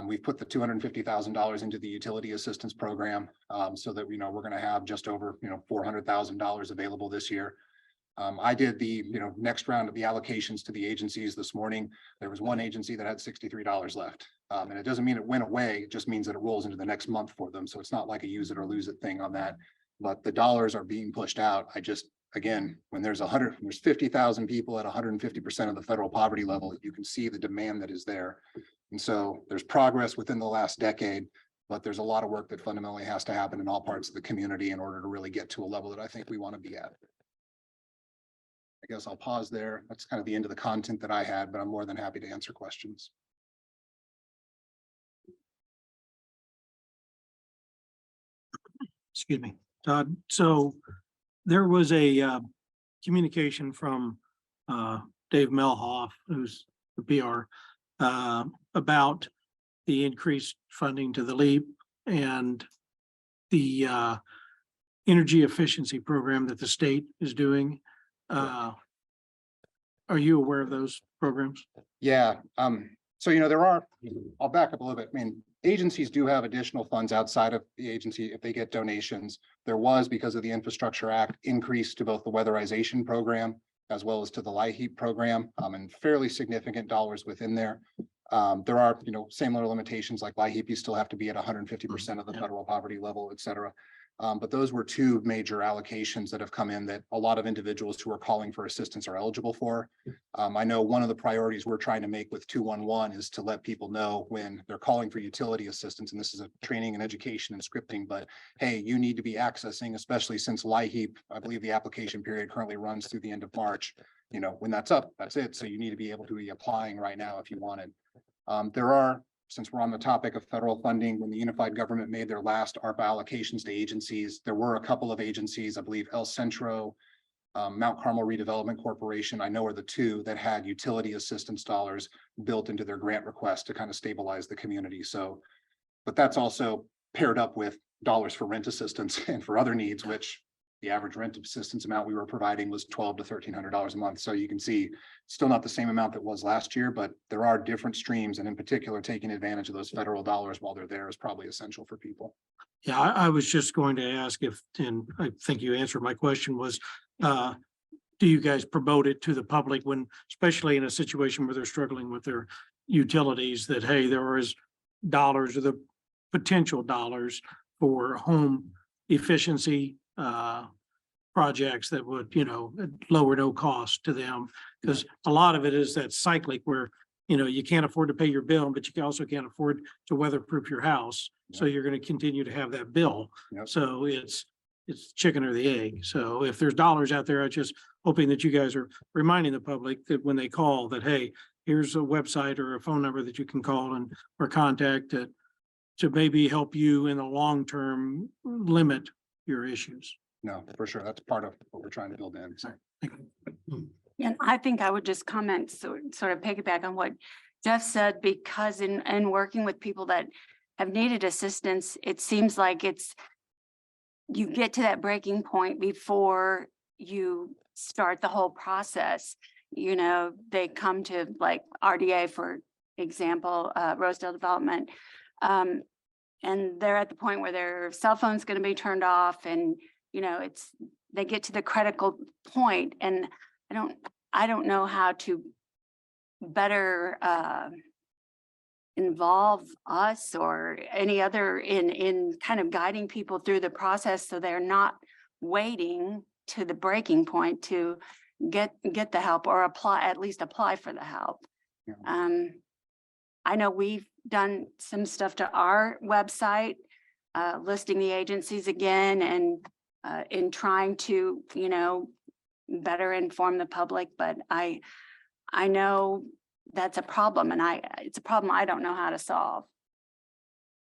We've put the $250,000 into the utility assistance program, so that we're going to have just over $400,000 available this year. I did the next round of the allocations to the agencies this morning. There was one agency that had $63 left, and it doesn't mean it went away. It just means that it rolls into the next month for them. So it's not like a use it or lose it thing on that. But the dollars are being pushed out. Again, when there's 50,000 people at 150% of the federal poverty level, you can see the demand that is there. And so there's progress within the last decade, but there's a lot of work that fundamentally has to happen in all parts of the community in order to really get to a level that I think we want to be at. I guess I'll pause there. That's kind of the end of the content that I had, but I'm more than happy to answer questions. Excuse me, Todd. So there was a communication from Dave Melhoff, who's the PR, about the increased funding to the LEAP and the energy efficiency program that the state is doing. Are you aware of those programs? Yeah. So, I'll back up a little bit. I mean, agencies do have additional funds outside of the agency if they get donations. There was, because of the Infrastructure Act, increase to both the weatherization program as well as to the LIHEAP program, and fairly significant dollars within there. There are, similar limitations like LIHEAP, you still have to be at 150% of the Yeah. federal poverty level, et cetera. But those were two major allocations that have come in that a lot of individuals who are calling for assistance are eligible for. I know one of the priorities we're trying to make with 211 is to let people know when they're calling for utility assistance, and this is a training and education and scripting, but hey, you need to be accessing, especially since LIHEAP, I believe the application period currently runs through the end of March. When that's up, that's it. So you need to be able to be applying right now if you wanted. There are, since we're on the topic of federal funding, when the unified government made their last ARPA allocations to agencies, there were a couple of agencies, I believe El Centro, Mount Carmel Redevelopment Corporation, I know are the two that had utility assistance dollars built into their grant request to kind of stabilize the community. So, but that's also paired up with dollars for rent assistance and for other needs, which the average rent assistance amount we were providing was $1,200 to $1,300 a month. So you can see still not the same amount that was last year, but there are different streams, and in particular, taking advantage of those federal dollars while they're there is probably essential for people. Yeah, I was just going to ask if, and I think you answered my question was, do you guys promote it to the public when, especially in a situation where they're struggling with their utilities, that, hey, there is dollars or the potential dollars for home efficiency projects that would, lower no cost to them? Because a lot of it is that cyclic where, you can't afford to pay your bill, but you also can't afford to weatherproof your house. So you're going to continue to have that bill. Yep. So it's chicken or the egg. So if there's dollars out there, I'm just hoping that you guys are reminding the public that when they call that, hey, here's a website or a phone number that you can call and or contact to maybe help you in the long term limit your issues. No, for sure. That's part of what we're trying to build in. So. And I think I would just comment, sort of piggyback on what Jeff said, because in working with people that have needed assistance, it seems like you get to that breaking point before you start the whole process. They come to like RDA, for example, Rosedale Development, and they're at the point where their cell phone's going to be turned off, and they get to the critical point, and I don't know how to better involve us or any other in kind of guiding people through the process, so they're not waiting to the breaking point to get the help or at least apply for the help. Yeah. I know we've done some stuff to our website, listing the agencies again, and in trying to, better inform the public, but I know that's a problem, and it's a problem I don't know how to solve.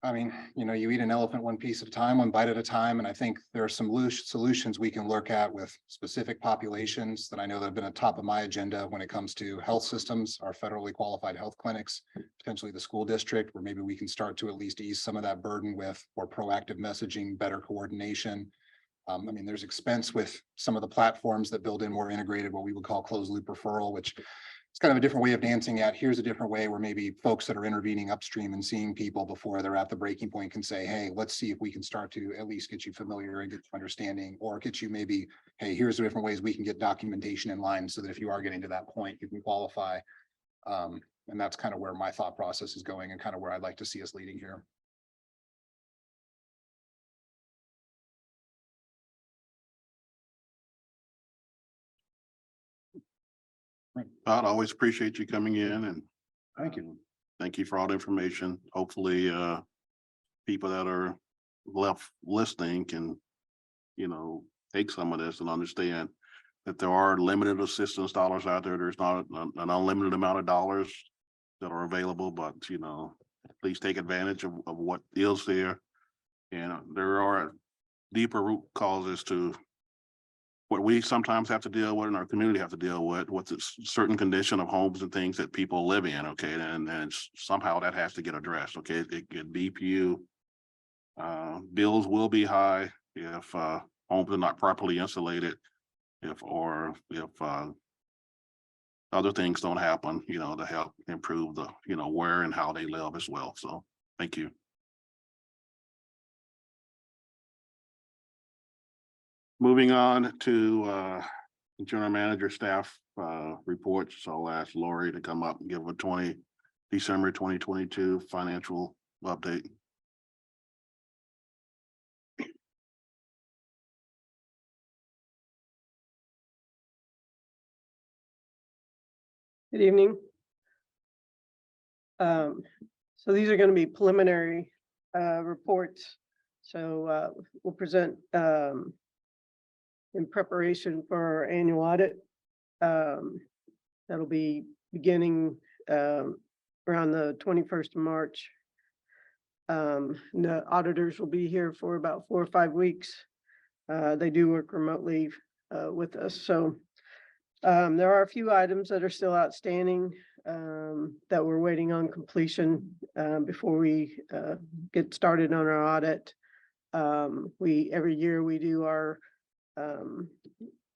I mean, you eat an elephant one piece at a time, one bite at a time. And I think there are some solutions we can look at with specific populations that I know that have been at top of my agenda when it comes to health systems, our federally qualified health clinics, potentially the school district, where maybe we can start to at least ease some of that burden with more proactive messaging, better coordination. I mean, there's expense with some of the platforms that build in more integrated, what we would call closed loop referral, which it's kind of a different way of dancing at. Here's a different way where maybe folks that are intervening upstream and seeing people before they're at the breaking point can say, hey, let's see if we can start to at least get you familiar and get you understanding, or get you maybe, hey, here's the different ways we can get documentation in line so that if you are getting to that point, you can qualify. And that's kind of where my thought process is going and kind of where I'd like to see us leading here. Todd, I always appreciate you coming in, and Thank you. thank you for all the information. Hopefully, people that are left listening can, take some of this and understand that there are limited assistance dollars out there. There's not an unlimited amount of dollars that are available, but, please take advantage of what is there. And there are deeper root causes to what we sometimes have to deal with and our community have to deal with a certain condition of homes and things that people live in. Okay. And somehow that has to get addressed. Okay. It BPU bills will be high if homes are not properly insulated, if other things don't happen, to help improve the, where and how they live as well. So thank you. Moving on to general manager staff reports. So I'll ask Lori to come up and give a 20 December 2022 financial update. Good evening. So these are going to be preliminary reports. So we'll present in preparation for our annual audit. That'll be beginning around the 21st of March. The auditors will be here for about 4 or 5 weeks. They do work remotely with us. So there are a few items that are still outstanding that we're waiting on completion before we get started on our audit. Every year we do our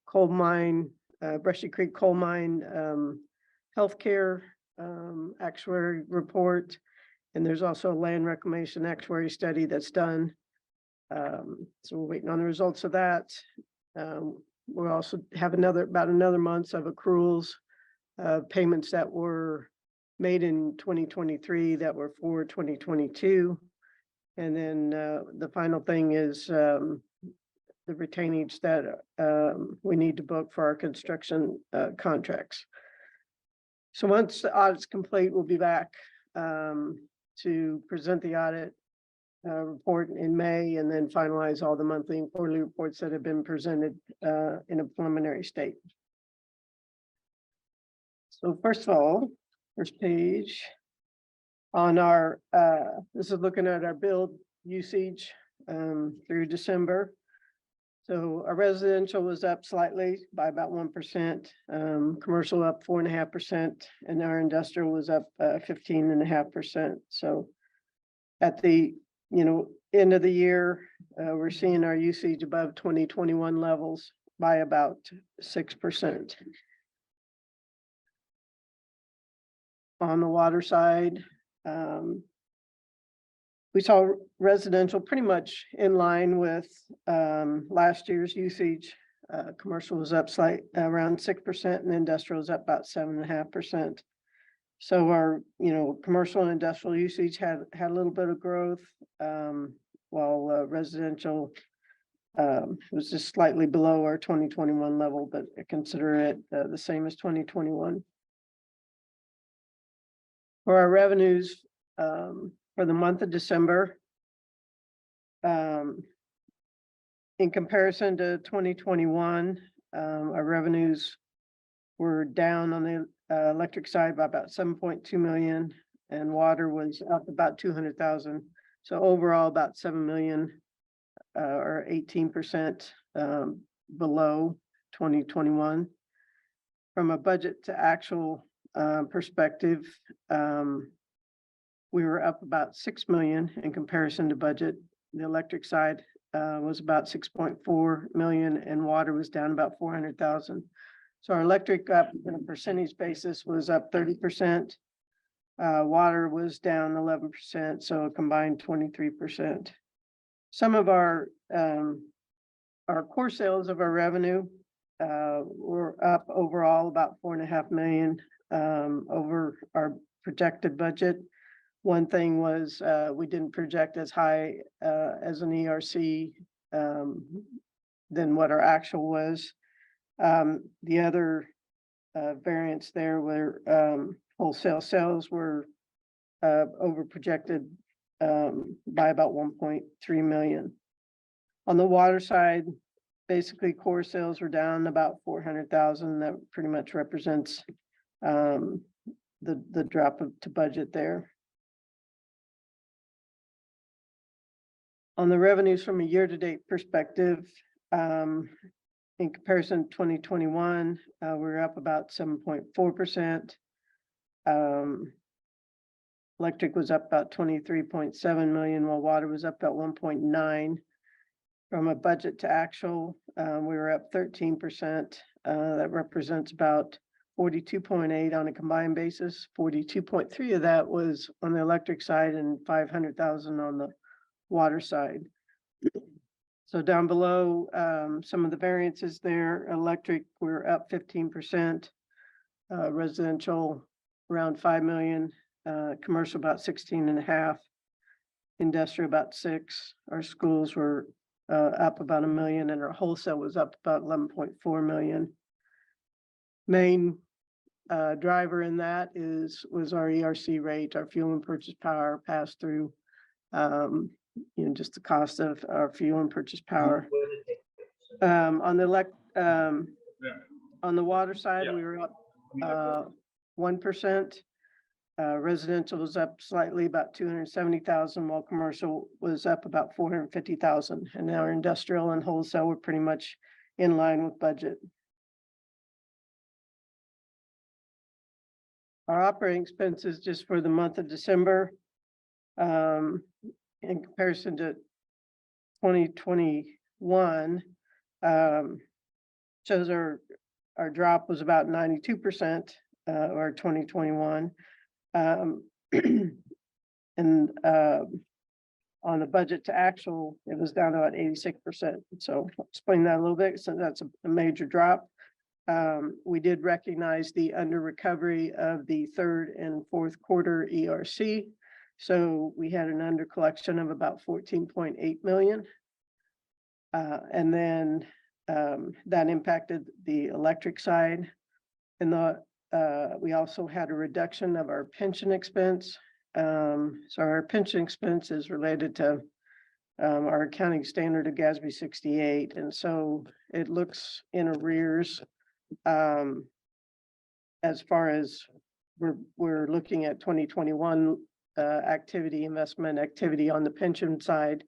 coal mine, Brushy Creek coal mine healthcare actuary report. And there's also a land reclamation actuary study that's done. So we're waiting on the results of that. We'll also have about another month of accruals, payments that were made in 2023 that were for 2022. And then the final thing is the retainage that we need to book for our construction contracts. So once the audit's complete, we'll be back to present the audit report in May and then finalize all the monthly and quarterly reports that have been presented in a preliminary state. So first of all, first page on our, this is looking at our build usage through December. So our residential was up slightly by about 1%, commercial up 4.5%, and our industrial was up 15.5%. So at the end of the year, we're seeing our usage above 2021 levels by about 6%. On the water side, we saw residential pretty much in line with last year's usage. Commercial was up around 6% and industrial was up about 7.5%. So our, commercial and industrial usage had a little bit of growth, while residential was just slightly below our 2021 level, but I consider it the same as 2021. For our revenues for the month of December, in comparison to 2021, our revenues were down on the electric side by about 7.2 million, and water was up about 200,000. So overall about 7 million or 18% below 2021. From a budget to actual perspective, we were up about 6 million in comparison to budget. The electric side was about 6.4 million and water was down about 400,000. So our electric up on a percentage basis was up 30%. Water was down 11%, so a combined 23%. Some of our core sales of our revenue were up overall about 4.5 million over our projected budget. One thing was we didn't project as high as an ERC than what our actual was. The other variance there were wholesale sales were over projected by about 1.3 million. On the water side, basically core sales were down about 400,000. That pretty much represents the drop to budget there. On the revenues from a year-to-date perspective, in comparison to 2021, we're up about 7.4%. Electric was up about 23.7 million, while water was up about 1.9. From a budget to actual, we were up 13%. That represents about 42.8 on a combined basis. 42.3 of that was on the electric side and 500,000 on the water side. So down below, some of the variances there, electric, we're up 15%, residential around 5 million, commercial about 16.5, industrial about 6. Our schools were up about 1 million, and our wholesale was up about 11.4 million. Main driver in that was our ERC rate, our fuel and purchase power pass through. Just the cost of our fuel and purchase power. On the water side, we were up 1%. Residential was up slightly, about 270,000, while commercial was up about 450,000. And now our industrial and wholesale were pretty much in line with budget. Our operating expenses just for the month of December, in comparison to 2021, shows our drop was about 92%, or 2021. And on the budget to actual, it was down to about 86%. So I'll explain that a little bit. So that's a major drop. We did recognize the under recovery of the third and fourth quarter ERC. So we had an under collection of about 14.8 million. And then that impacted the electric side. And we also had a reduction of our pension expense. So our pension expense is related to our accounting standard of GASB 68. And so it looks in arrears. As far as we're looking at 2021 investment activity on the pension side,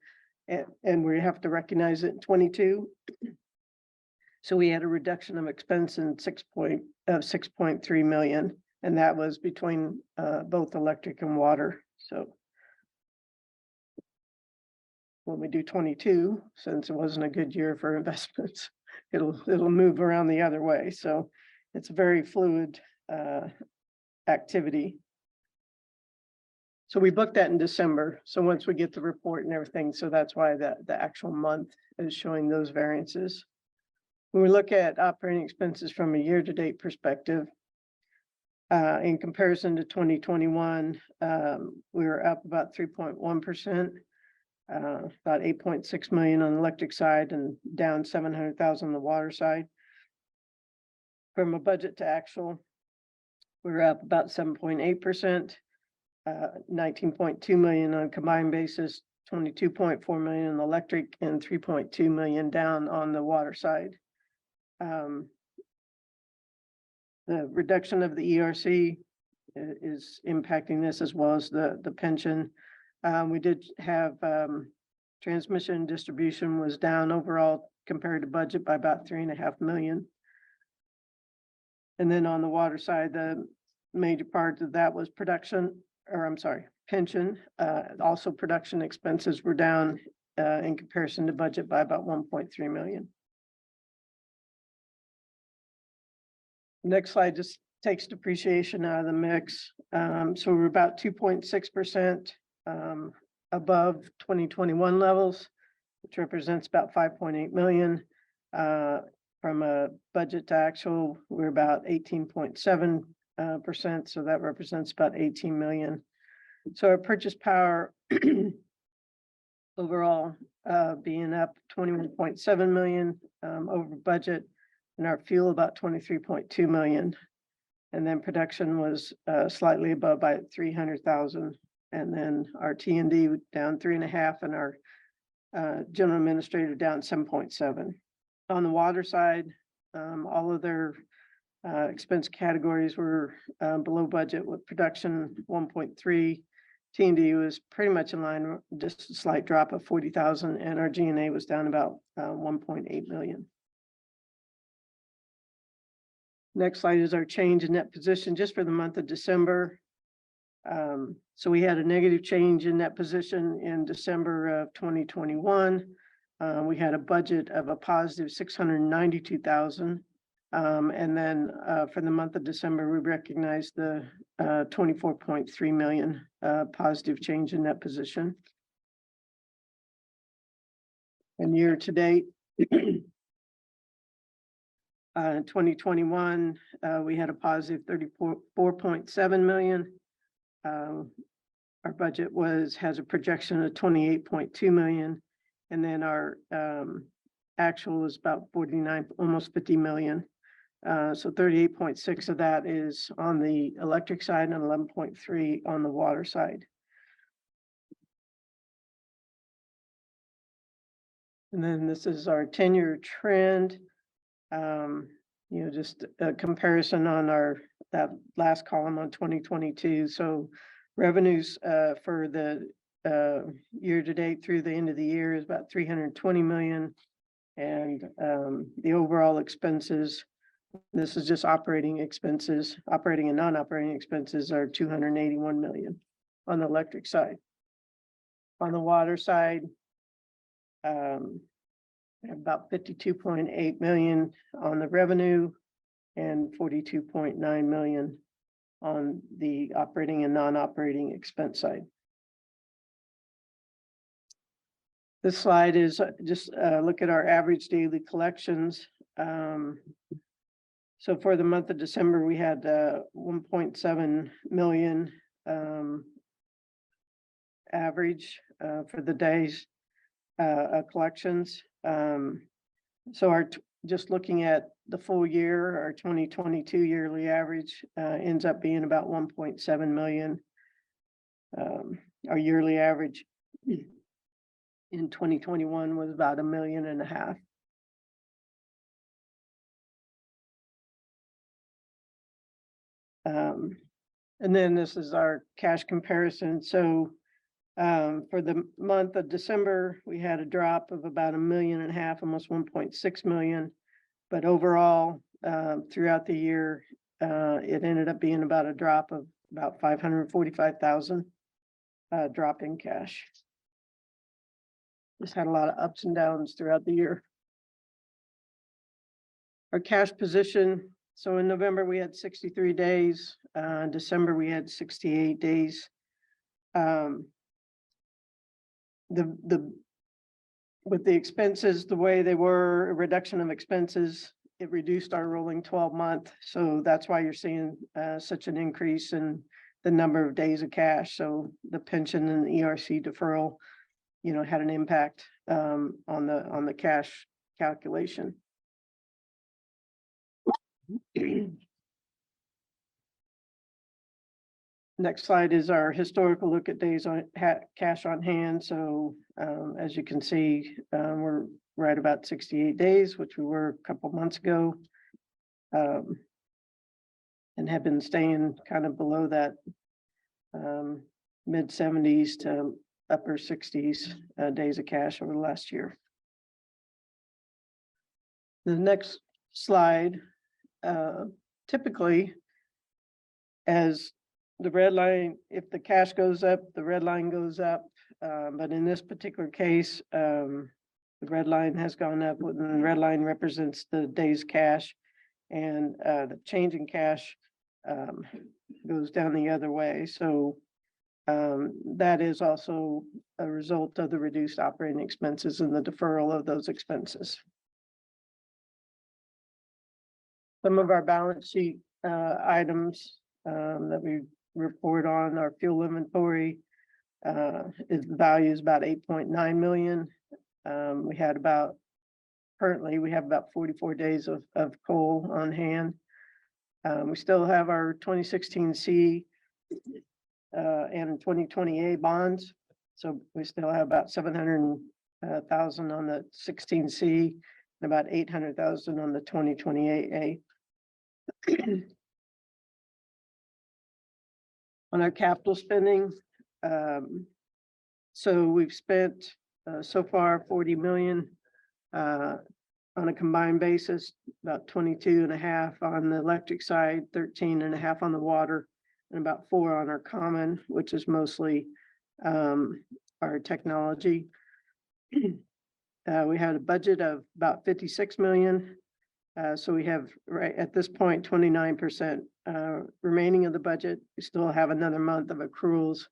and we have to recognize it in 22. So we had a reduction of expense in 6.3 million, and that was between both electric and water. So when we do 22, since it wasn't a good year for investments, it'll move around the other way. So it's a very fluid activity. So we booked that in December. So once we get the report and everything, so that's why the actual month is showing those variances. When we look at operating expenses from a year-to-date perspective, in comparison to 2021, we were up about 3.1%. About 8.6 million on the electric side and down 700,000 on the water side. From a budget to actual, we're up about 7.8%, 19.2 million on a combined basis, 22.4 million on the electric, and 3.2 million down on the water side. The reduction of the ERC is impacting this, as well as the pension. We did have transmission and distribution was down overall compared to budget by about 3.5 million. And then on the water side, the major part of that was pension. Also production expenses were down in comparison to budget by about 1.3 million. Next slide just takes depreciation out of the mix. So we're about 2.6%. Above 2021 levels, which represents about 5.8 million. From a budget to actual, we're about 18.7%. So that represents about 18 million. So our purchase power overall being up 21.7 million over budget, and our fuel about 23.2 million. And then production was slightly above by 300,000. And then our T&D down 3.5, and our general administrator down 7.7. On the water side, all of their expense categories were below budget, with production 1.3. T&D was pretty much in line, just a slight drop of 40,000, and our G&A was down about 1.8 million. Next slide is our change in net position just for the month of December. So we had a negative change in net position in December of 2021. We had a budget of a positive 692,000. And then for the month of December, we recognized the 24.3 million positive change in net position. And year to date, 2021, we had a positive 34.7 million. our budget has a projection of 28.2 million. And then our actual is about 49, almost 50 million. So 38.6 of that is on the electric side and 11.3 on the water side. And then this is our 10-year trend. Just a comparison on that last column on 2022. So revenues for the year to date through the end of the year is about 320 million. And the overall expenses, this is just operating expenses, operating and non-operating expenses are 281 million on the electric side. On the water side, we have about 52.8 million on the revenue and 42.9 million on the operating and non-operating expense side. This slide is just look at our average daily collections. So for the month of December, we had 1.7 million average for the days collections. So just looking at the full year, our 2022 yearly average ends up being about 1.7 million. Our yearly average in 2021 was about 1.5 million. And then this is our cash comparison. So for the month of December, we had a drop of about 1.5 million, almost 1.6 million. But overall, throughout the year, it ended up being about a drop of about 545,000 drop in cash. Just had a lot of ups and downs throughout the year. Our cash position. So in November, we had 63 days. In December, we had 68 days. With the expenses, the way they were, a reduction of expenses, it reduced our rolling 12-month. So that's why you're seeing such an increase in the number of days of cash. So the pension and the ERC deferral, had an impact on the cash calculation. Next slide is our historical look at days on cash on hand. So as you can see, we're right about 68 days, which we were a couple months ago, and have been staying kind of below that mid 70s to upper 60s days of cash over the last year. The next slide, typically, as the red line, if the cash goes up, the red line goes up. But in this particular case, the red line has gone up, and the red line represents the days cash, and the change in cash goes down the other way. So that is also a result of the reduced operating expenses and the deferral of those expenses. Some of our balance sheet items that we report on, our fuel inventory is the value is about 8.9 million. Currently we have about 44 days of coal on hand. We still have our 2016 C and 2020 A bonds. So we still have about 700,000 on the 16 C and about 800,000 on the 2028 A. On our capital spending, so we've spent so far 40 million on a combined basis, about 22.5 on the electric side, 13.5 on the water, and about 4 on our common, which is mostly our technology. We had a budget of about 56 million. So we have right at this point 29% remaining of the budget. We still have another month of accruals,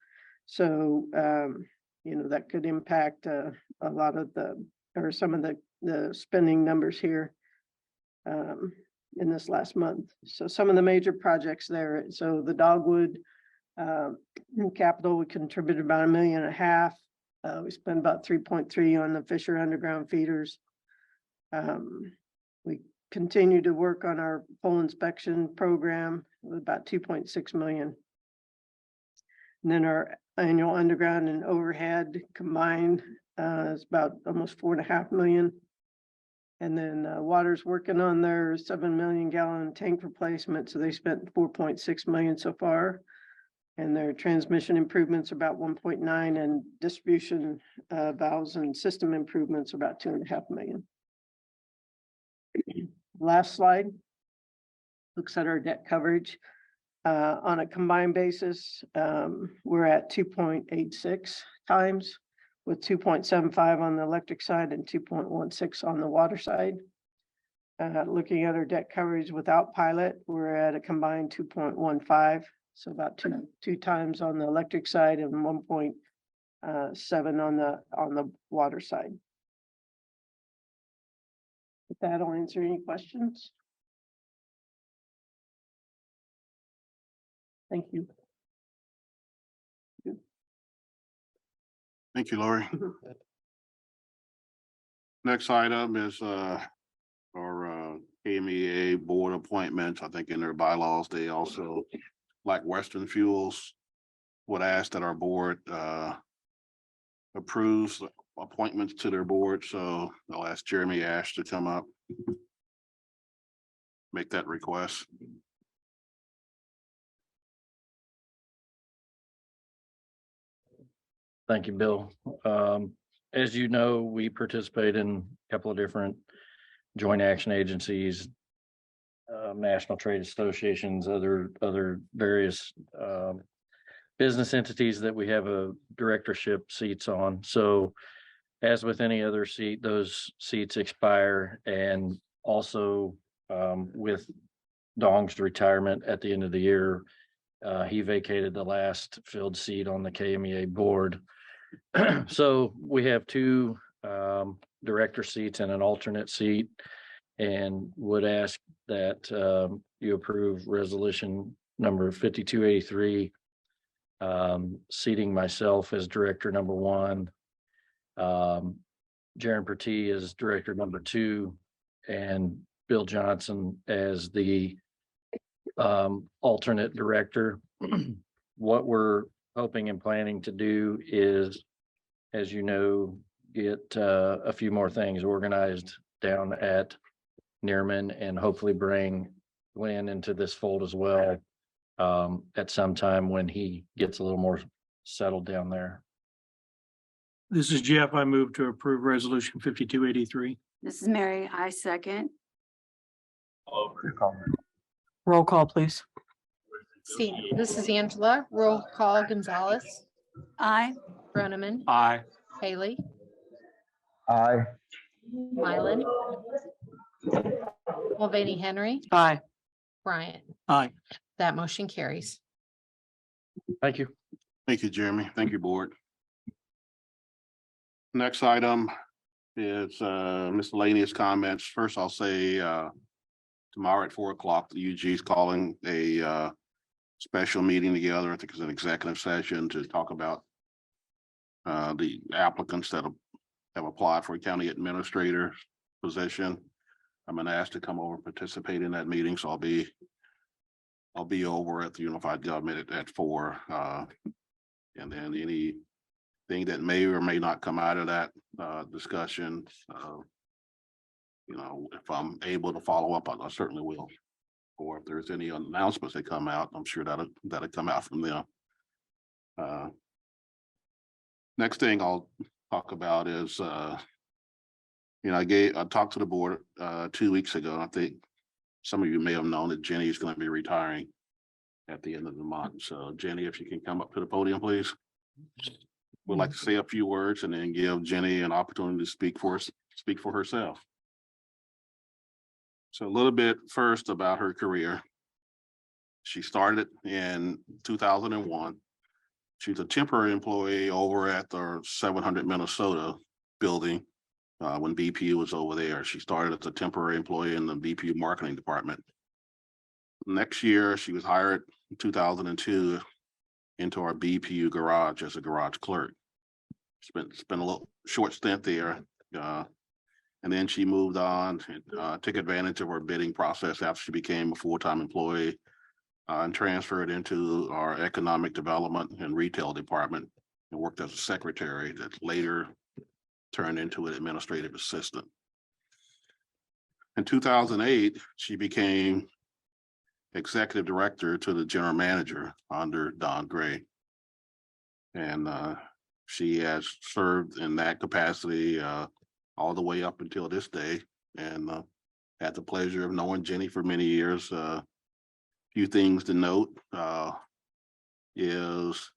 so that could impact a lot of some of the spending numbers here in this last month. So some of the major projects there. So the Dogwood In capital, we contributed about $1.5 million. We spent about 3.3 on the Fisher underground feeders. We continue to work on our pole inspection program with about 2.6 million. And then our annual underground and overhead combined is about almost 4.5 million. And then Water's working on their 7 million gallon tank replacement. So they spent 4.6 million so far. And their transmission improvements are about 1.9 and distribution valves and system improvements are about 2.5 million. Last slide looks at our debt coverage. On a combined basis, we're at 2.86 times with 2.75 on the electric side and 2.16 on the water side. Looking at our debt coverage without pilot, we're at a combined 2.15. So about two times on the electric side and 1.7 on the water side. With that, I'll answer any questions. Thank you. Thank you, Lori. Next item is our KMEA board appointments. I think in their bylaws, they also, like Western Fuels, would ask that our board approves appointments to their board. So I'll ask Jeremy Ash to come up, make that request. Thank you, Bill. As you know, we participate in a couple of different joint action agencies, national trade associations, other various business entities that we have a directorship seats on. So as with any other seat, those seats expire, and also with Dong's retirement at the end of the year, he vacated the last filled seat on the KMEA board. So we have two director seats and an alternate seat, and would ask that you approve resolution number 5283, seating myself as director number 1, Jaren Pertee as director number 2, and Bill Johnson as the alternate director. What we're hoping and planning to do is, as you know, get a few more things organized down at Nearman, and hopefully bring Glenn into this fold as well at some time when he gets a little more settled down there. This is Jeff. I move to approve resolution 5283. This is Mary. I second. Roll call, please. See, this is Angela. Roll call. Gonzalez, Aye. Groneman, Aye. Haley, Aye. Mylan, Mulvaney Henry, Aye. Bryant. Aye. That motion carries. Thank you. Thank you, Jeremy. Thank you, board. Next item is miscellaneous comments. First, I'll say tomorrow at 4 o'clock, the UG is calling a special meeting together. I think it's an executive session to talk about the applicants that have applied for a county administrator position. I'm gonna ask to come over and participate in that meeting, so I'll be over at the Unified Government at 4. And then anything that may or may not come out of that discussion, you know, if I'm able to follow up, I certainly will. Or if there's any announcements that come out, I'm sure that'll come out from them. Next thing I'll talk about is, you know, I talked to the board 2 weeks ago. And I think some of you may have known that Jenny is going to be retiring at the end of the month. So Jenny, if you can come up to the podium, please. We'd like to say a few words and then give Jenny an opportunity to speak for herself. So a little bit first about her career. She started in 2001. She's a temporary employee over at the 700 Minnesota building when BPU was over there. She started as a temporary employee in the BPU marketing department. Next year, she was hired in 2002 into our BPU garage as a garage clerk. Spent a little short stint there. And then she moved on and took advantage of our bidding process after she became a full-time employee and transferred into our economic development and retail department and worked as a secretary that later turned into an administrative assistant. In 2008, she became executive director to the general manager under Don Gray. And she has served in that capacity all the way up until this day, and had the pleasure of knowing Jenny for many years. Few things to note is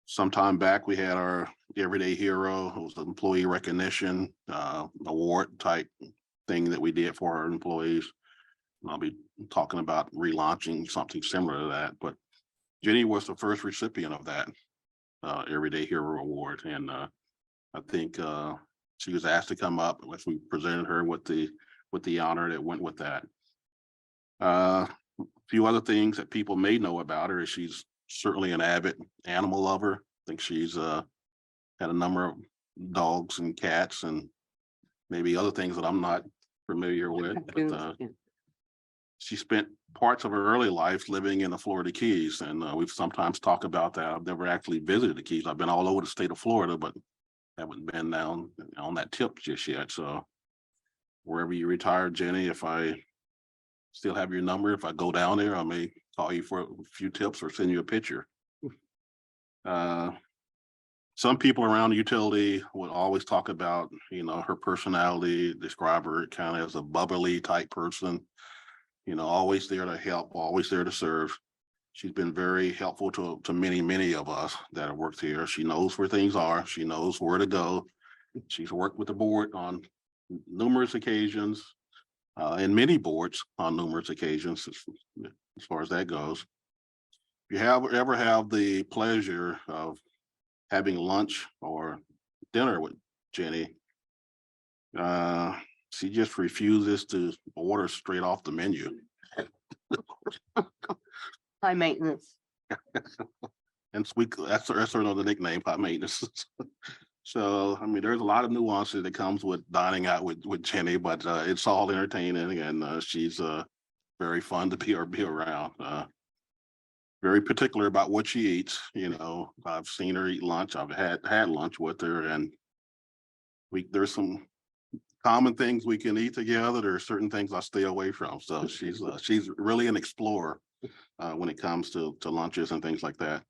sometime back we had our Everyday Hero. It was an employee recognition award type thing that we did for our employees. I'll be talking about relaunching something similar to that, but Jenny was the first recipient of that Everyday Hero Award, and I think she was asked to come up if we presented her with the honor that went with that. A few other things that people may know about her is she's certainly an avid animal lover. I think she's had a number of dogs and cats and maybe other things that I'm not familiar with. But she spent parts of her early life living in the Florida Keys, and we've sometimes talked about that. I've never actually visited the Keys. I've been all over the state of Florida, but haven't been down on that tip just yet. So wherever you retire, Jenny, if I still have your number, if I go down there, I may call you for a few tips or send you a picture. Some people around the utility would always talk about, her personality, describe her kind of as a bubbly type person, always there to help, always there to serve. She's been very helpful to many of us that have worked here. She knows where things are. She knows where to go. She's worked with the board on numerous occasions, and many boards on numerous occasions, as far as that goes. If you ever have the pleasure of having lunch or dinner with Jenny, she just refuses to order straight off the menu. High maintenance. And that's her another nickname, high maintenance. So, I mean, there's a lot of nuances that comes with dining out with Jenny, but it's all entertaining, and she's very fun to be around. Very particular about what she eats. I've seen her eat lunch. I've had lunch with her, and there's some common things we can eat together. There are certain things I stay away from. So she's really an explorer when it comes to lunches and things like that.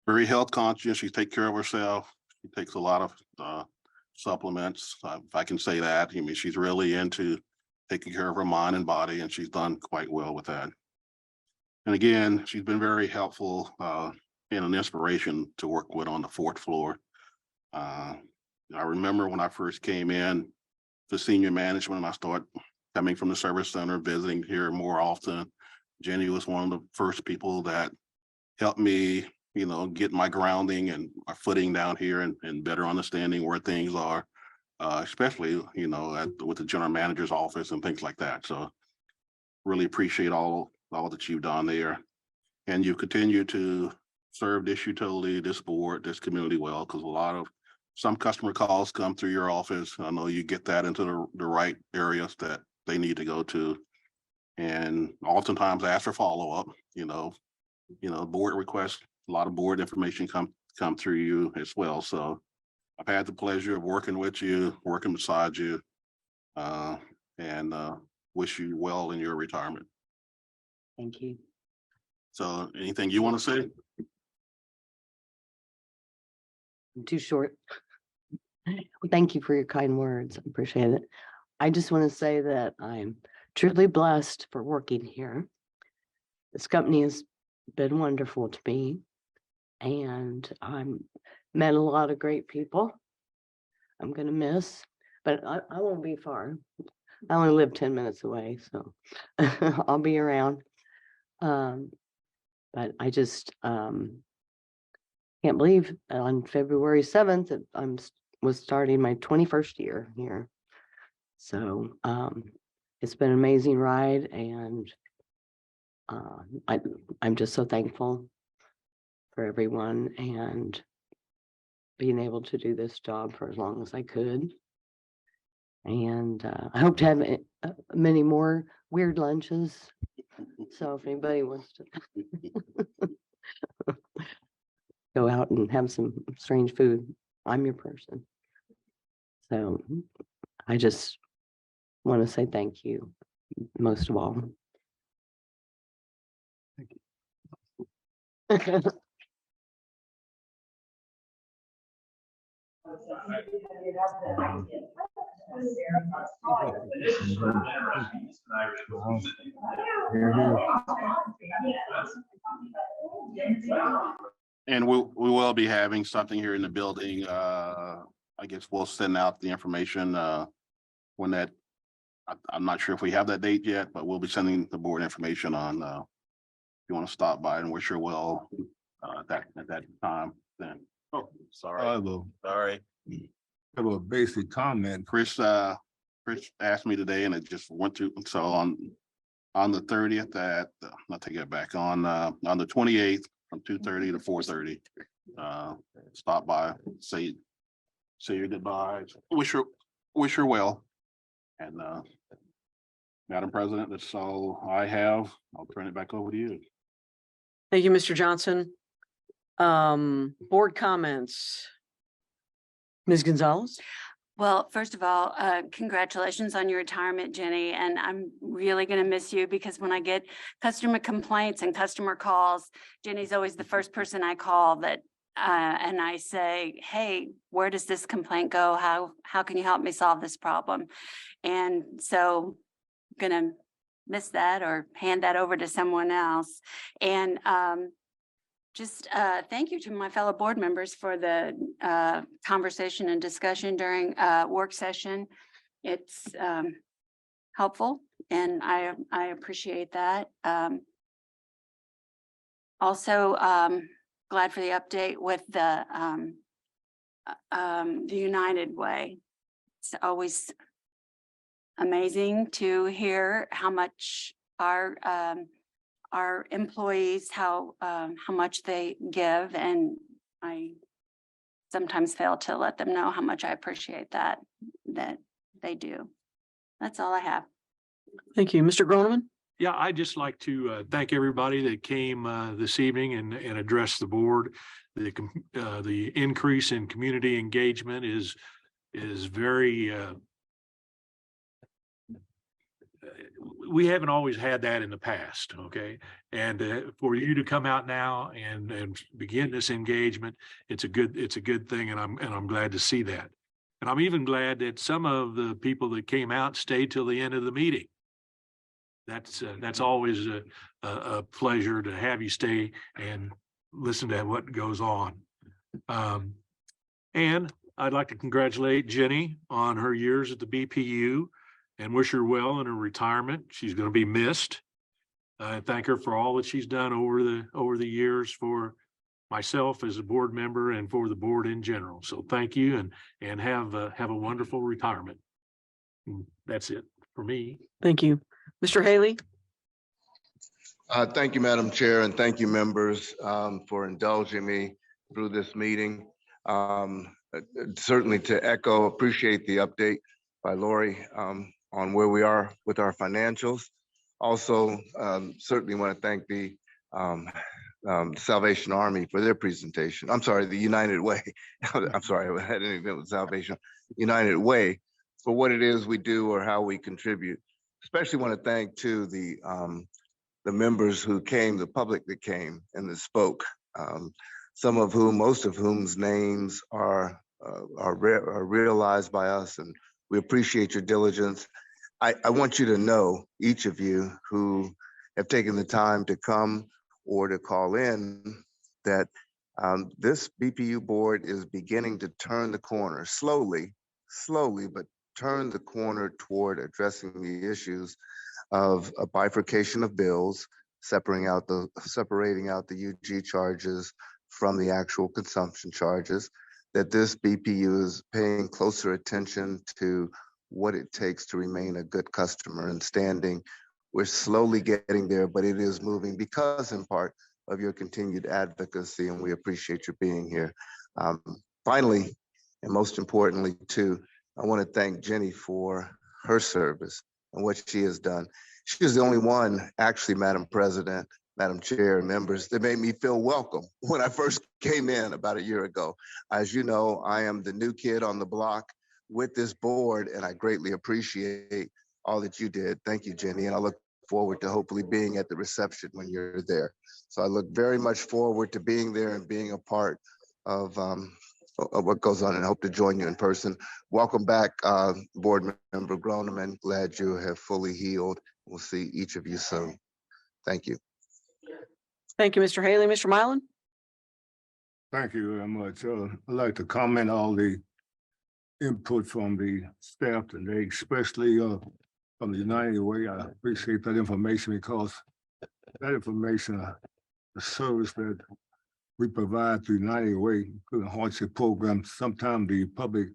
Very health conscious. She takes care of herself. She takes a lot of supplements, if I can say that. I mean, she's really into taking care of her mind and body, and she's done quite well with that. And again, she's been very helpful and an inspiration to work with on the 4th floor. I remember when I first came in to senior management and I started coming from the service center, visiting here more often. Jenny was one of the first people that helped me, get my grounding and my footing down here and better understanding where things are, especially, with the general manager's office and things like that. So really appreciate all that you've done there. And you continue to serve this utility, this board, this community well, because some customer calls come through your office. I know you get that into the right areas that they need to go to. And oftentimes ask for follow-up, board requests, a lot of board information come through you as well. So I've had the pleasure of working with you, working beside you, and wish you well in your retirement. Thank you. So anything you want to say? I'm too short. Well, thank you for your kind words. I appreciate it. I just want to say that I'm truly blessed for working here. This company has been wonderful to me, and I'm met a lot of great people I'm going to miss, but I won't be far. I only live 10 minutes away, so I'll be around. But I just can't believe on February 7th that was starting my 21st year here. So it's been an amazing ride, and I'm just so thankful for everyone and being able to do this job for as long as I could. And I hope to have many more weird lunches. So if anybody wants to go out and have some strange food, I'm your person. So I just want to say thank you most of all. Thank you. And we will be having something here in the building. I guess we'll send out the information when that, I'm not sure if we have that date yet, but we'll be sending the board information on if you want to stop by, and we're sure will at that time then. Oh, sorry. Sorry. Have a basic comment. Chris asked me today, and it just went to, so on the 30th at, I'll take it back, on the 28th from 2:30 to 4:30. Stop by, say your goodbyes, wish her well. And Madam President, that's all I have. I'll turn it back over to you. Thank you, Mr. Johnson. Board comments. Ms. Gonzalez? Well, first of all, congratulations on your retirement, Jenny. And I'm really going to miss you because when I get customer complaints and customer calls, Jenny's always the first person I call that and I say, hey, where does this complaint go? How can you help me solve this problem? And so I'm going to miss that or hand that over to someone else. And just thank you to my fellow board members for the conversation and discussion during work session. It's helpful and I appreciate that. Also, glad for the update with the United Way. It's always amazing to hear how much our employees, how much they give, and I sometimes fail to let them know how much I appreciate that they do. That's all I have. Thank you. Mr. Groneman? Yeah, I'd just like to thank everybody that came this evening and addressed the board. The increase in community engagement is very we haven't always had that in the past, okay? And for you to come out now and begin this engagement, it's a good thing, and I'm glad to see that. And I'm even glad that some of the people that came out stayed till the end of the meeting. That's always a pleasure to have you stay and listen to what goes on. And I'd like to congratulate Jenny on her years at the BPU and wish her well in her retirement. She's going to be missed. I thank her for all that she's done over the years for myself as a board member and for the board in general. So thank you and have a wonderful retirement. And that's it for me. Thank you. Mr. Haley? Thank you, Madam Chair, and thank you, members, for indulging me through this meeting. Certainly to echo, appreciate the update by Lori on where we are with our financials. Also, certainly want to thank the Salvation Army for their presentation. I'm sorry, the United Way. I'm sorry, I had an event with Salvation United Way for what it is we do or how we contribute. Especially want to thank too the members who came, the public that came and that spoke. Some of whom, most of whom's names are realized by us, and we appreciate your diligence. I want you to know, each of you who have taken the time to come or to call in, that this BPU board is beginning to turn the corner slowly, but turn the corner toward addressing the issues of a bifurcation of bills, separating out the UG charges from the actual consumption charges, that this BPU is paying closer attention to what it takes to remain a good customer and standing. We're slowly getting there, but it is moving because in part of your continued advocacy, and we appreciate your being here. Finally, and most importantly too, I want to thank Jenny for her service and what she has done. She was the only one, actually, Madam President, Madam Chair, and members, that made me feel welcome when I first came in about a year ago. As you know, I am the new kid on the block with this board, and I greatly appreciate all that you did. Thank you, Jenny, and I look forward to hopefully being at the reception when you're there. So I look very much forward to being there and being a part of what goes on, and hope to join you in person. Welcome back, Board Member Groneman. Glad you have fully healed. We'll see each of you soon. Thank you. Thank you, Mr. Haley. Mr. Mylan? Thank you very much. I'd like to comment on the input from the staff today, especially from the United Way. I appreciate that information, because that information, the service that we provide through United Way, including hardship programs, sometimes the public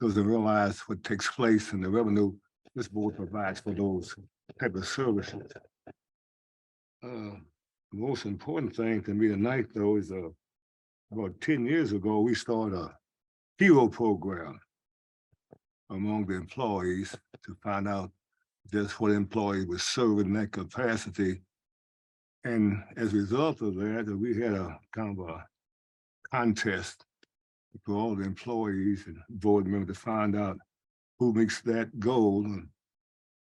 doesn't realize what takes place and the revenue this board provides for those type of services. The most important thing to me tonight, though, is about 10 years ago, we started a HERO program among the employees to find out just what employee was serving in that capacity. And as a result of that, we had a kind of a contest for all the employees and board members to find out who makes that goal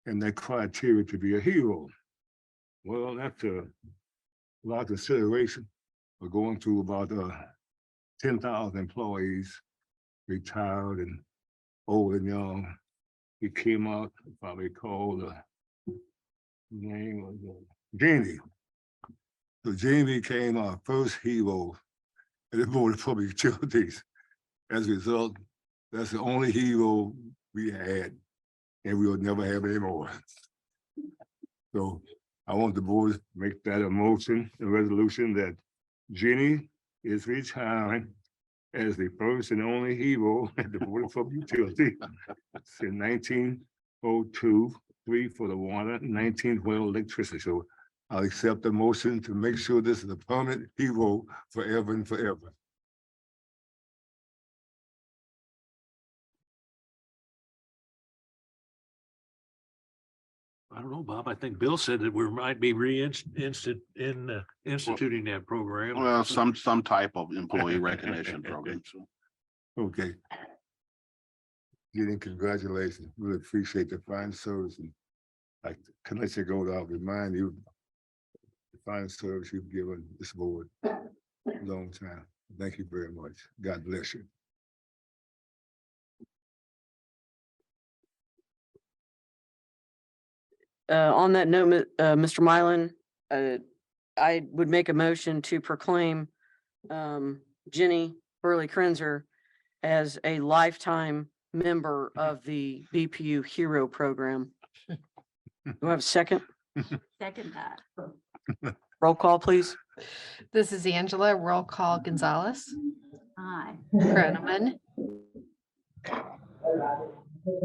and that criteria to be a hero. Well, after a lot of consideration, we're going through about 10,000 employees, retired and old and young. He came out, if I recall, the name was Jamie. So Jamie became our first hero at the Board of Public Utilities. As a result, that's the only hero we had, and we will never have any more. So I want the board to make that a motion, a resolution that Jenny is retiring as the first and only hero at the Board of Public Utilities since 1902, 3 for the water, 1912 electricity. So I'll accept the motion to make sure this is a permanent hero forever and forever. I don't know, Bob. I think Bill said that we might be instituting that program. Well, some type of employee recognition program. So. Okay. Jenny, congratulations. Really appreciate the fine service. And I can let you go, I'll remind you the fine service you've given this board a long time. Thank you very much. God bless you. On that note, Mr. Mylan, I would make a motion to proclaim Jenny Burley Krenzer as a lifetime member of the BPU Hero Program. Do I have a second? Second that. Roll call, please. This is Angela. Roll call Gonzalez. Aye. Groneman.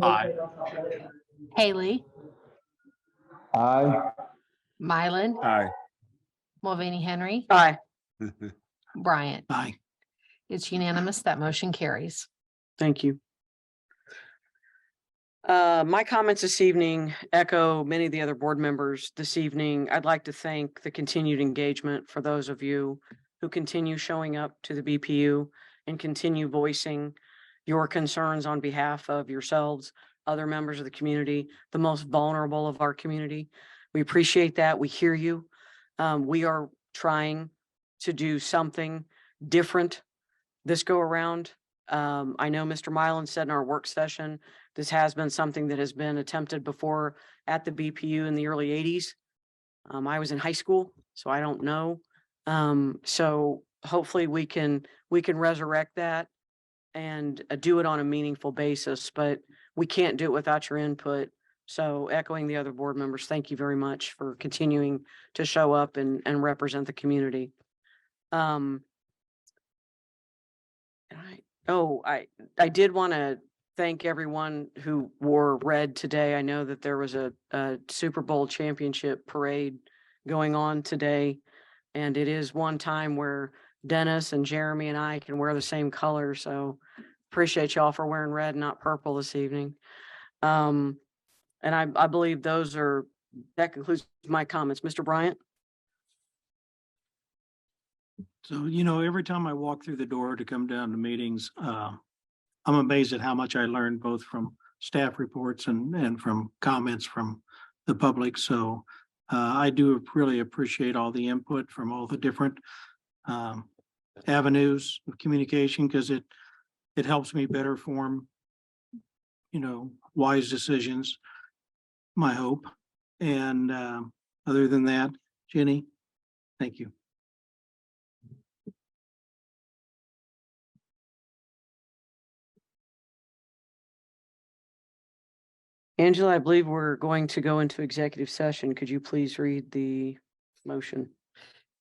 Aye. Haley. Aye. Mylan. Aye. Mulvaney Henry. Aye. Bryant. Aye. It's unanimous. That motion carries. Thank you. My comments this evening echo many of the other board members this evening. I'd like to thank the continued engagement for those of you who continue showing up to the BPU and continue voicing your concerns on behalf of yourselves, other members of the community, the most vulnerable of our community. We appreciate that. We hear you. We are trying to do something different this go around. I know Mr. Mylan said in our work session, this has been something that has been attempted before at the BPU in the early 80s. I was in high school, so I don't know. So hopefully we can resurrect that and do it on a meaningful basis, but we can't do it without your input. So echoing the other board members, thank you very much for continuing to show up and represent the community. I did want to thank everyone who wore red today. I know that there was a Super Bowl championship parade going on today. And it is one time where Dennis and Jeremy and I can wear the same color, so appreciate y'all for wearing red, not purple this evening. And I believe that concludes my comments. Mr. Bryant? So, every time I walk through the door to come down to meetings, I'm amazed at how much I learned both from staff reports and from comments from the public. So I do really appreciate all the input from all the different avenues of communication, because it helps me better form, wise decisions, my hope. And other than that, Jenny, thank you. Angela, I believe we're going to go into executive session. Could you please read the motion?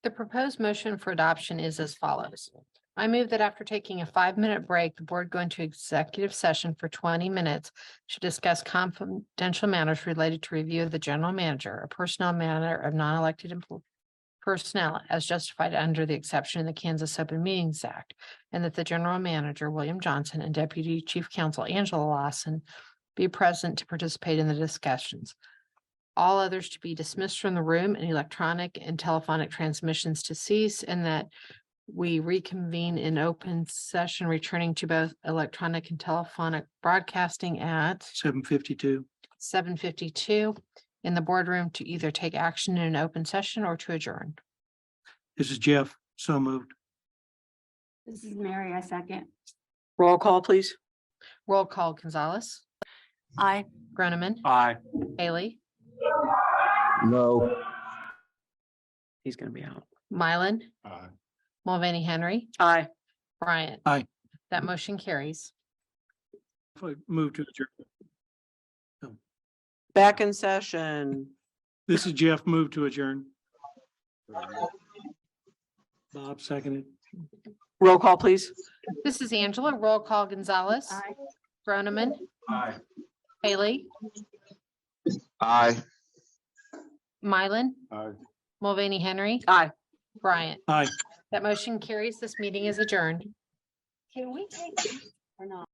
The proposed motion for adoption is as follows. I move that after taking a 5-minute break, the board go into executive session for 20 minutes to discuss confidential matters related to review of the general manager, a personnel matter of non-elected personnel as justified under the exception in the Kansas Open Meetings Act, and that the general manager, William Johnson, and Deputy Chief Counsel Angela Lawson be present to participate in the discussions. All others to be dismissed from the room, and electronic and telephonic transmissions to cease, and that we reconvene in open session, returning to both electronic and telephonic broadcasting at 7:52. 7:52 in the boardroom to either take action in an open session or to adjourn. This is Jeff. So moved. This is Mary, I second. Roll call, please. Roll call. Gonzalez, Aye. Groneman, Aye. Haley, No. He's going to be out. Mylan, Aye. Mulvaney Henry, Aye. Bryant. Aye. That motion carries. If I move to adjourn. Back in session. This is Jeff. Move to adjourn. Bob seconded. Roll call, please. This is Angela. Roll call. Gonzalez, Groneman, Aye. Haley, Aye. Mylan, Aye. Mulvaney Henry, Aye. Bryant. Aye. That motion carries. This meeting is adjourned. Can we take or not?